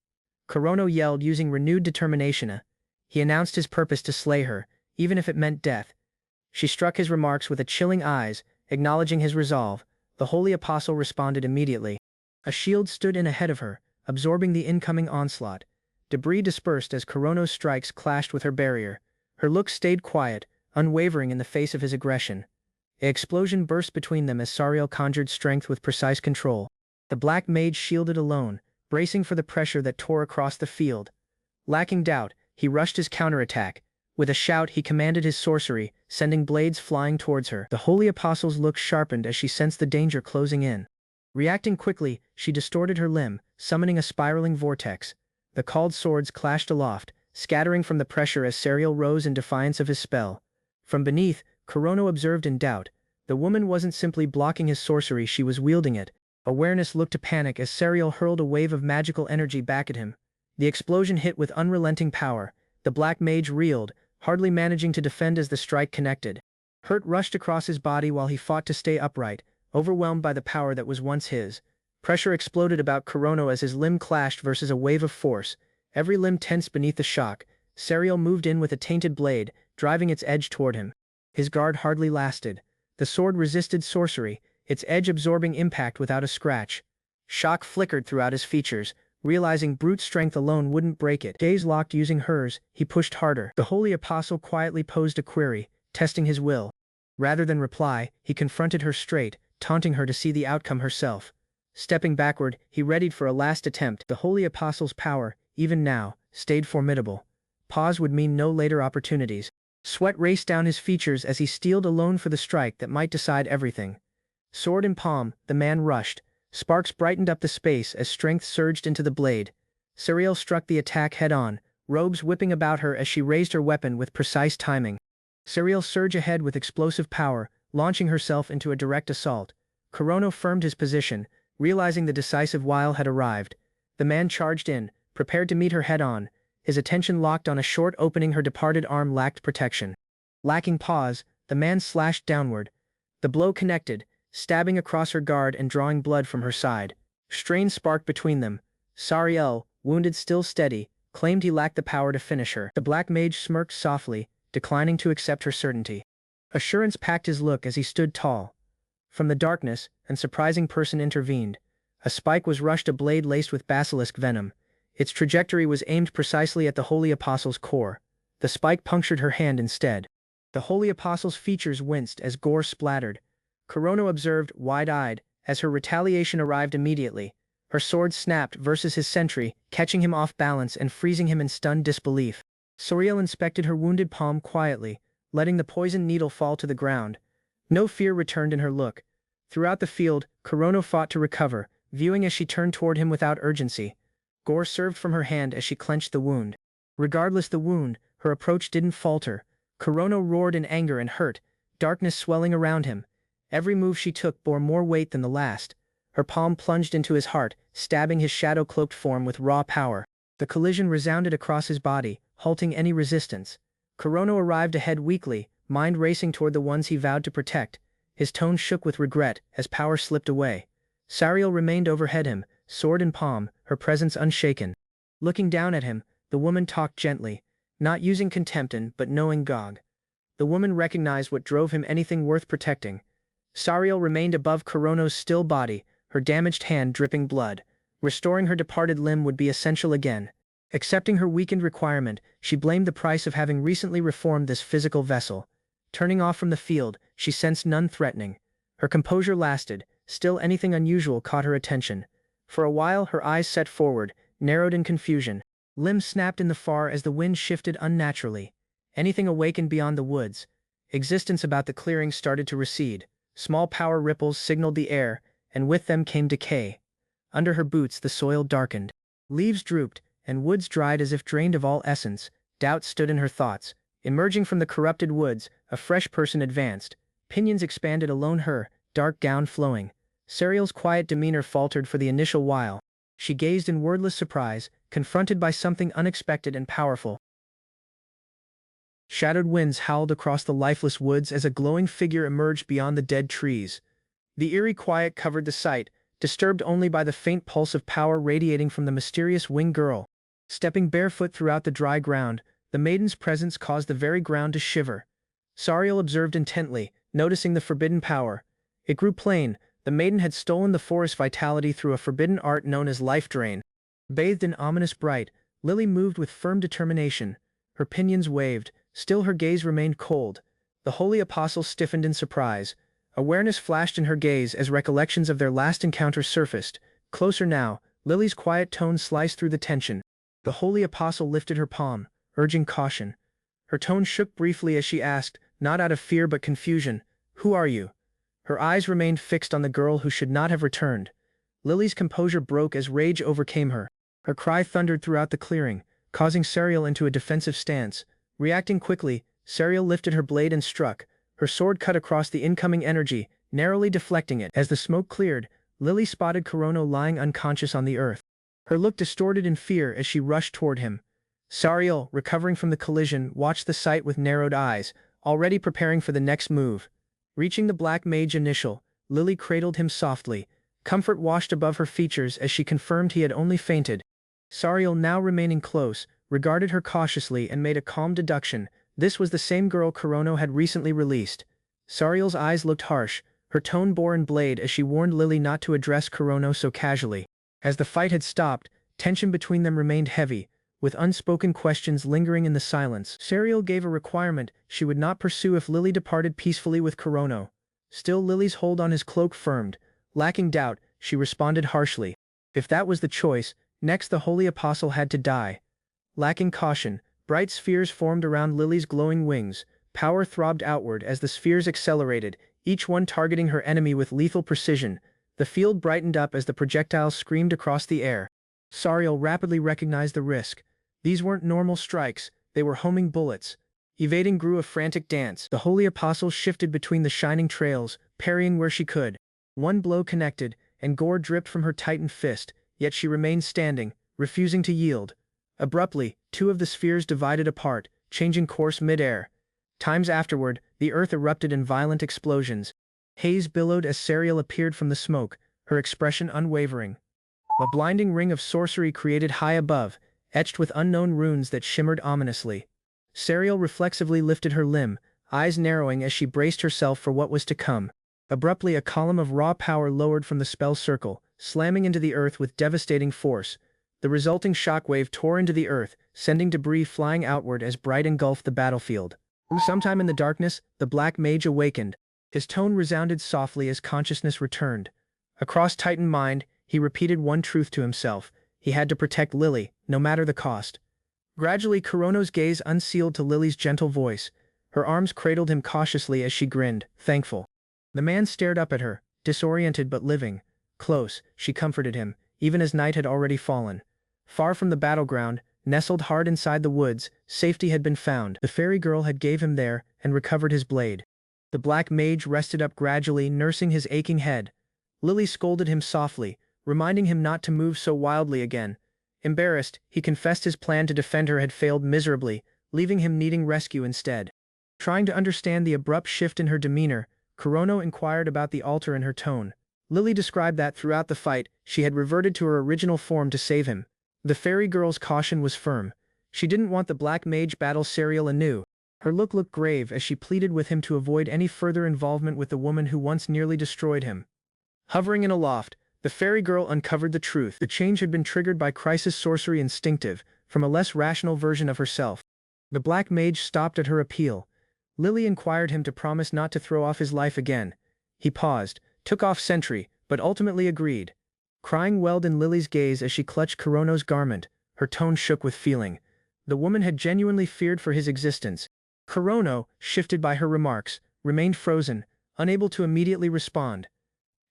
Kurono yelled using renewed determination. He announced his purpose to slay her, even if it meant death. She struck his remarks with a chilling eyes, acknowledging his resolve. The holy apostle responded immediately. A shield stood in ahead of her, absorbing the incoming onslaught. Debris dispersed as Kurono's strikes clashed with her barrier. Her look stayed quiet, unwavering in the face of his aggression. An explosion burst between them as Sariel conjured strength with precise control. The black mage shielded alone, bracing for the pressure that tore across the field. Lacking doubt, he rushed his counterattack. With a shout he commanded his sorcery, sending blades flying towards her. The holy apostle's look sharpened as she sensed the danger closing in. Reacting quickly, she distorted her limb, summoning a spiraling vortex. The called swords clashed aloft, scattering from the pressure as Sariel rose in defiance of his spell. From beneath, Kurono observed in doubt. The woman wasn't simply blocking his sorcery, she was wielding it. Awareness looked to panic as Sariel hurled a wave of magical energy back at him. The explosion hit with unrelenting power. The black mage reeled, hardly managing to defend as the strike connected. Hurt rushed across his body while he fought to stay upright, overwhelmed by the power that was once his. Pressure exploded about Kurono as his limb clashed versus a wave of force. Every limb tensed beneath the shock. Sariel moved in with a tainted blade, driving its edge toward him. His guard hardly lasted. The sword resisted sorcery, its edge absorbing impact without a scratch. Shock flickered throughout his features. Realizing brute strength alone wouldn't break it. Gaze locked using hers, he pushed harder. The holy apostle quietly posed a query, testing his will. Rather than reply, he confronted her straight, taunting her to see the outcome herself. Stepping backward, he readied for a last attempt. The holy apostle's power, even now, stayed formidable. Pause would mean no later opportunities. Sweat raced down his features as he steeled alone for the strike that might decide everything. Sword in palm, the man rushed. Sparks brightened up the space as strength surged into the blade. Sariel struck the attack head-on, robes whipping about her as she raised her weapon with precise timing. Sariel surged ahead with explosive power, launching herself into a direct assault. Kurono firmed his position, realizing the decisive while had arrived. The man charged in, prepared to meet her head-on, his attention locked on a short opening her departed arm lacked protection. Lacking pause, the man slashed downward. The blow connected, stabbing across her guard and drawing blood from her side. Strain sparked between them. Sariel, wounded still steady, claimed he lacked the power to finish her. The black mage smirked softly, declining to accept her certainty. Assurance packed his look as he stood tall. From the darkness, a surprising person intervened. A spike was rushed, a blade laced with basilisk venom. Its trajectory was aimed precisely at the holy apostle's core. The spike punctured her hand instead. The holy apostle's features winced as gore splattered. Kurono observed, wide-eyed, as her retaliation arrived immediately. Her sword snapped versus his sentry, catching him off balance and freezing him in stunned disbelief. Sariel inspected her wounded palm quietly, letting the poisoned needle fall to the ground. No fear returned in her look. Throughout the field, Kurono fought to recover, viewing as she turned toward him without urgency. Gore served from her hand as she clenched the wound. Regardless the wound, her approach didn't falter. Kurono roared in anger and hurt, darkness swelling around him. Every move she took bore more weight than the last. Her palm plunged into his heart, stabbing his shadow-cloaked form with raw power. The collision resounded across his body, halting any resistance. Kurono arrived ahead weakly, mind racing toward the ones he vowed to protect. His tone shook with regret as power slipped away. Sariel remained overhead him, sword in palm, her presence unshaken. Looking down at him, the woman talked gently, not using contempt but knowing Gog. The woman recognized what drove him anything worth protecting. Sariel remained above Kurono's still body, her damaged hand dripping blood. Restoring her departed limb would be essential again. Accepting her weakened requirement, she blamed the price of having recently reformed this physical vessel. Turning off from the field, she sensed none threatening. Her composure lasted, still anything unusual caught her attention. For a while her eyes set forward, narrowed in confusion. Limbs snapped in the far as the wind shifted unnaturally. Anything awakened beyond the woods. Existence about the clearing started to recede. Small power ripples signaled the air, and with them came decay. Under her boots the soil darkened. Leaves drooped, and woods dried as if drained of all essence. Doubt stood in her thoughts. Emerging from the corrupted woods, a fresh person advanced. Pinions expanded alone her, dark gown flowing. Serial's quiet demeanor faltered for the initial while. She gazed in wordless surprise, confronted by something unexpected and powerful. Shadowed winds howled across the lifeless woods as a glowing figure emerged beyond the dead trees. The eerie quiet covered the sight, disturbed only by the faint pulse of power radiating from the mysterious winged girl. Stepping barefoot throughout the dry ground, the maiden's presence caused the very ground to shiver. Sariel observed intently, noticing the forbidden power. It grew plain, the maiden had stolen the forest vitality through a forbidden art known as life drain. Bathed in ominous bright, Lily moved with firm determination. Her pinions waved, still her gaze remained cold. The holy apostle stiffened in surprise. Awareness flashed in her gaze as recollections of their last encounter surfaced. Closer now, Lily's quiet tone sliced through the tension. The holy apostle lifted her palm, urging caution. Her tone shook briefly as she asked, not out of fear but confusion, "Who are you?" Her eyes remained fixed on the girl who should not have returned. Lily's composure broke as rage overcame her. Her cry thundered throughout the clearing, causing Serial into a defensive stance. Reacting quickly, Serial lifted her blade and struck. Her sword cut across the incoming energy, narrowly deflecting it. As the smoke cleared, Lily spotted Kurono lying unconscious on the earth. Her look distorted in fear as she rushed toward him. Sariel, recovering from the collision, watched the sight with narrowed eyes, already preparing for the next move. Reaching the black mage initial, Lily cradled him softly. Comfort washed above her features as she confirmed he had only fainted. Sariel, now remaining close, regarded her cautiously and made a calm deduction. This was the same girl Kurono had recently released. Sariel's eyes looked harsh, her tone bore in blade as she warned Lily not to address Kurono so casually. As the fight had stopped, tension between them remained heavy, with unspoken questions lingering in the silence. Sariel gave a requirement she would not pursue if Lily departed peacefully with Kurono. Still Lily's hold on his cloak firmed. Lacking doubt, she responded harshly. If that was the choice, next the holy apostle had to die. Lacking caution, bright spheres formed around Lily's glowing wings. Power throbbed outward as the spheres accelerated, each one targeting her enemy with lethal precision. The field brightened up as the projectiles screamed across the air. Sariel rapidly recognized the risk. These weren't normal strikes, they were homing bullets. Evading grew a frantic dance. The holy apostle shifted between the shining trails, parrying where she could. One blow connected, and gore dripped from her tightened fist, yet she remained standing, refusing to yield. Abruptly, two of the spheres divided apart, changing course mid-air. Times afterward, the earth erupted in violent explosions. Haze billowed as Sariel appeared from the smoke, her expression unwavering. A blinding ring of sorcery created high above, etched with unknown runes that shimmered ominously. Sariel reflexively lifted her limb, eyes narrowing as she braced herself for what was to come. Abruptly, a column of raw power lowered from the spell circle, slamming into the earth with devastating force. The resulting shockwave tore into the earth, sending debris flying outward as bright engulfed the battlefield. Sometime in the darkness, the black mage awakened. His tone resounded softly as consciousness returned. Across Titan mind, he repeated one truth to himself. He had to protect Lily, no matter the cost. Gradually, Kurono's gaze unsealed to Lily's gentle voice. Her arms cradled him cautiously as she grinned, thankful. The man stared up at her, disoriented but living. Close, she comforted him, even as night had already fallen. Far from the battleground, nestled hard inside the woods, safety had been found. The fairy girl had gave him there and recovered his blade. The black mage rested up gradually, nursing his aching head. Lily scolded him softly, reminding him not to move so wildly again. Embarrassed, he confessed his plan to defend her had failed miserably, leaving him needing rescue instead. Trying to understand the abrupt shift in her demeanor, Kurono inquired about the altar in her tone. Lily described that throughout the fight, she had reverted to her original form to save him. The fairy girl's caution was firm. She didn't want the black mage battle Sariel anew. Her look looked grave as she pleaded with him to avoid any further involvement with the woman who once nearly destroyed him. Hovering in a loft, the fairy girl uncovered the truth. The change had been triggered by crisis sorcery instinctive, from a less rational version of herself. The black mage stopped at her appeal. Lily inquired him to promise not to throw off his life again. He paused, took off sentry, but ultimately agreed. Crying welled in Lily's gaze as she clutched Kurono's garment, her tone shook with feeling. The woman had genuinely feared for his existence. Kurono, shifted by her remarks, remained frozen, unable to immediately respond.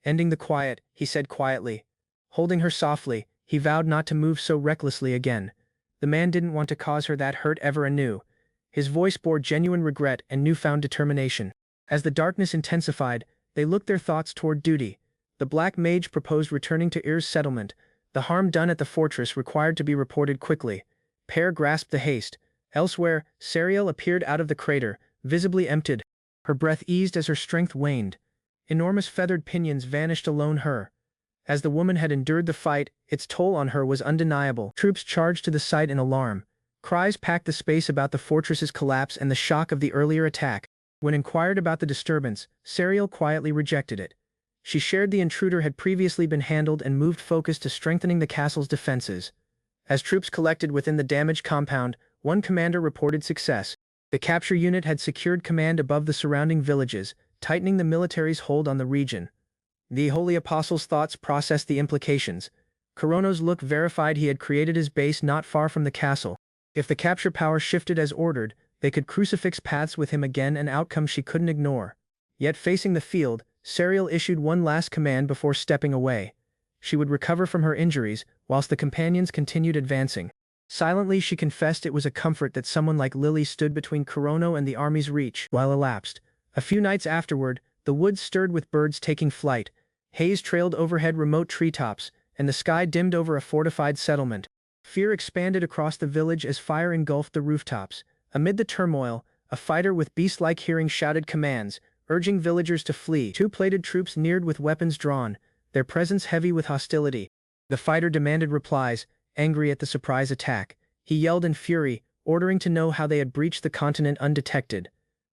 Ending the quiet, he said quietly. Holding her softly, he vowed not to move so recklessly again. The man didn't want to cause her that hurt ever anew. His voice bore genuine regret and newfound determination. As the darkness intensified, they looked their thoughts toward duty. The black mage proposed returning to Ir's settlement. The harm done at the fortress required to be reported quickly. Pear grasped the haste. Elsewhere, Sariel appeared out of the crater, visibly emptied. Her breath eased as her strength waned. Enormous feathered pinions vanished alone her. As the woman had endured the fight, its toll on her was undeniable. Troops charged to the site in alarm. Cries packed the space about the fortress's collapse and the shock of the earlier attack. When inquired about the disturbance, Sariel quietly rejected it. She shared the intruder had previously been handled and moved focus to strengthening the castle's defenses. As troops collected within the damaged compound, one commander reported success. The capture unit had secured command above the surrounding villages, tightening the military's hold on the region. The Holy Apostle's thoughts processed the implications. Kurono's look verified he had created his base not far from the castle. If the capture power shifted as ordered, they could crucifix paths with him again, an outcome she couldn't ignore. Yet facing the field, Sariel issued one last command before stepping away. She would recover from her injuries, whilst the companions continued advancing. Silently she confessed it was a comfort that someone like Lily stood between Kurono and the army's reach. While elapsed. A few nights afterward, the woods stirred with birds taking flight. Haze trailed overhead remote treetops, and the sky dimmed over a fortified settlement. Fear expanded across the village as fire engulfed the rooftops. Amid the turmoil, a fighter with beast-like hearing shouted commands, urging villagers to flee. Two plated troops neared with weapons drawn, their presence heavy with hostility. The fighter demanded replies, angry at the surprise attack. He yelled in fury, ordering to know how they had breached the continent undetected.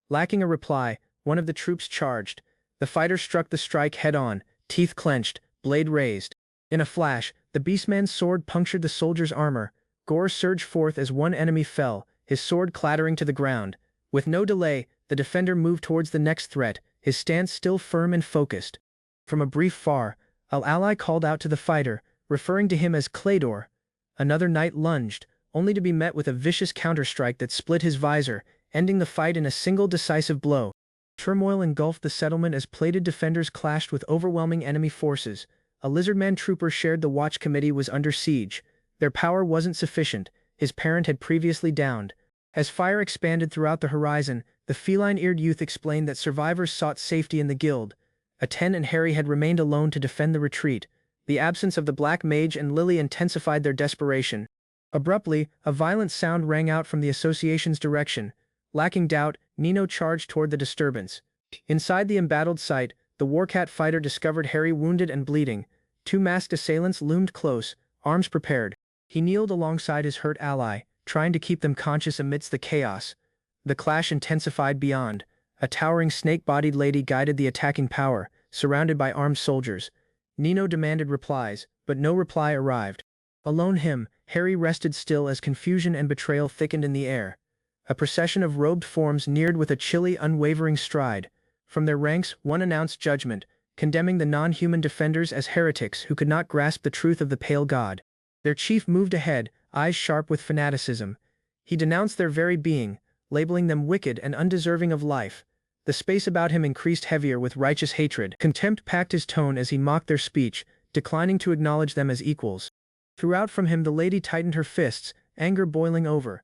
Lacking a reply, one of the troops charged. The fighter struck the strike head-on, teeth clenched, blade raised. In a flash, the beastman's sword punctured the soldier's armor. Gore surged forth as one enemy fell, his sword clattering to the ground. With no delay, the defender moved towards the next threat, his stance still firm and focused. From a brief far, an ally called out to the fighter, referring to him as Claydor. Another knight lunged, only to be met with a vicious counterstrike that split his visor, ending the fight in a single decisive blow. Turmoil engulfed the settlement as plated defenders clashed with overwhelming enemy forces. A lizardman trooper shared the watch committee was under siege. Their power wasn't sufficient, his parent had previously downed. As fire expanded throughout the horizon, the feline-eared youth explained that survivors sought safety in the guild. Aten and Harry had remained alone to defend the retreat. The absence of the black mage and Lily intensified their desperation. Abruptly, a violent sound rang out from the association's direction. Lacking doubt, Nino charged toward the disturbance. Inside the embattled site, the Warcat fighter discovered Harry wounded and bleeding. Two masked assailants loomed close, arms prepared. He kneeled alongside his hurt ally, trying to keep them conscious amidst the chaos. The clash intensified beyond. A towering snake-bodied lady guided the attacking power, surrounded by armed soldiers. Nino demanded replies, but no reply arrived. Alone Harry rested still as confusion and betrayal thickened in the air. A procession of robed forms neared with a chilly, unwavering stride. From their ranks, one announced judgment, condemning the non-human defenders as heretics who could not grasp the truth of the pale god. Their chief moved ahead, eyes sharp with fanaticism. He denounced their very being, labeling them wicked and undeserving of life. The space about him increased heavier with righteous hatred. Contempt packed his tone as he mocked their speech, declining to acknowledge them as equals. Throughout from him the lady tightened her fists, anger boiling over.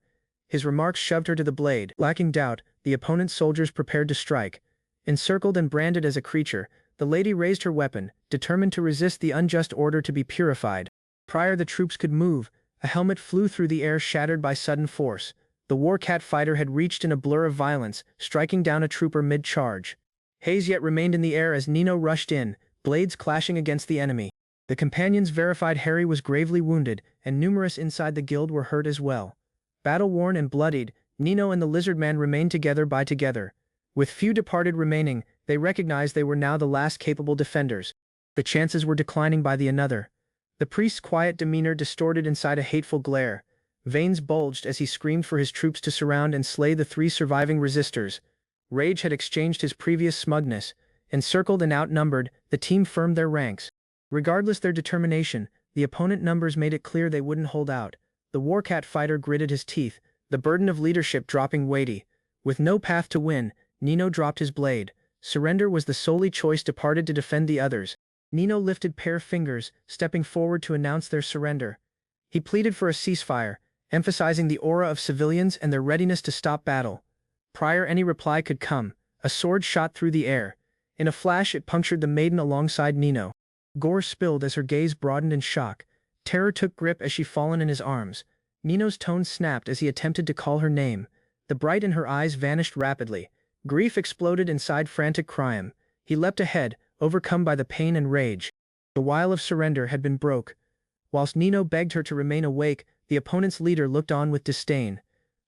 His remarks shoved her to the blade. Lacking doubt, the opponent's soldiers prepared to strike. Encircled and branded as a creature, the lady raised her weapon, determined to resist the unjust order to be purified. Prior the troops could move, a helmet flew through the air shattered by sudden force. The Warcat fighter had reached in a blur of violence, striking down a trooper mid-charge. Haze yet remained in the air as Nino rushed in, blades clashing against the enemy. The companions verified Harry was gravely wounded, and numerous inside the guild were hurt as well. Battle-worn and bloodied, Nino and the lizardman remained together. With few departed remaining, they recognized they were now the last capable defenders. The chances were declining by the another. The priest's quiet demeanor distorted inside a hateful glare. Veins bulged as he screamed for his troops to surround and slay the 3 surviving resistors. Rage had exchanged his previous smugness. Encircled and outnumbered, the team firmed their ranks. Regardless their determination, the opponent numbers made it clear they wouldn't hold out. The Warcat fighter gritted his teeth, the burden of leadership dropping weighty. With no path to win, Nino dropped his blade. Surrender was the solely choice departed to defend the others. Nino lifted pair fingers, stepping forward to announce their surrender. He pleaded for a ceasefire, emphasizing the aura of civilians and their readiness to stop battle. Prior any reply could come, a sword shot through the air. In a flash it punctured the maiden alongside Nino. Gore spilled as her gaze broadened in shock. Terror took grip as she fallen in his arms. Nino's tone snapped as he attempted to call her name. The bright in her eyes vanished rapidly. Grief exploded inside frantic crying. He leapt ahead, overcome by the pain and rage. The wile of surrender had been broke. Whilst Nino begged her to remain awake, the opponent's leader looked on with disdain.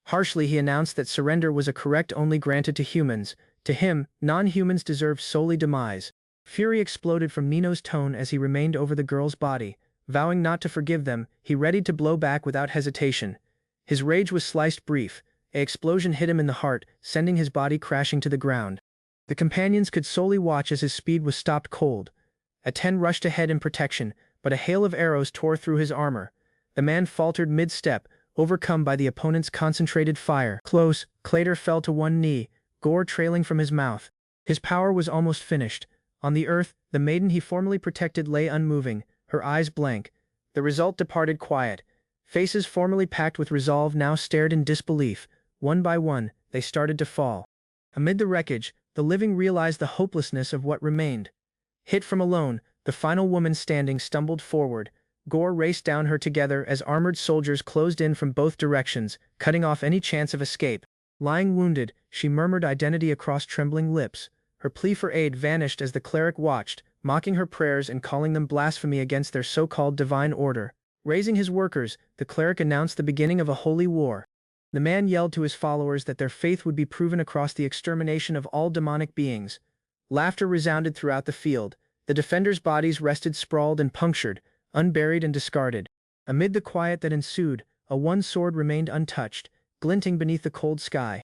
Harshly he announced that surrender was a correct only granted to humans. To him, non-humans deserved solely demise. Fury exploded from Nino's tone as he remained over the girl's body. Vowing not to forgive them, he readied to blow back without hesitation. His rage was sliced brief. An explosion hit him in the heart, sending his body crashing to the ground. The companions could solely watch as his speed was stopped cold. A-10 rushed ahead in protection, but a hail of arrows tore through his armor. The man faltered mid-step, overcome by the opponent's concentrated fire. Close, Clater fell to one knee, gore trailing from his mouth. His power was almost finished. On the earth, the maiden he formerly protected lay unmoving, her eyes blank. The result departed quiet. Faces formerly packed with resolve now stared in disbelief. One by one, they started to fall. Amid the wreckage, the living realized the hopelessness of what remained. Hit from alone, the final woman standing stumbled forward. Gore raced down her together as armored soldiers closed in from both directions, cutting off any chance of escape. Lying wounded, she murmured identity across trembling lips. Her plea for aid vanished as the cleric watched, mocking her prayers and calling them blasphemy against their so-called divine order. Raising his workers, the cleric announced the beginning of a holy war. The man yelled to his followers that their faith would be proven across the extermination of all demonic beings. Laughter resounded throughout the field. The defenders' bodies rested sprawled and punctured, unburied and discarded. Amid the quiet that ensued, a one sword remained untouched, glinting beneath the cold sky.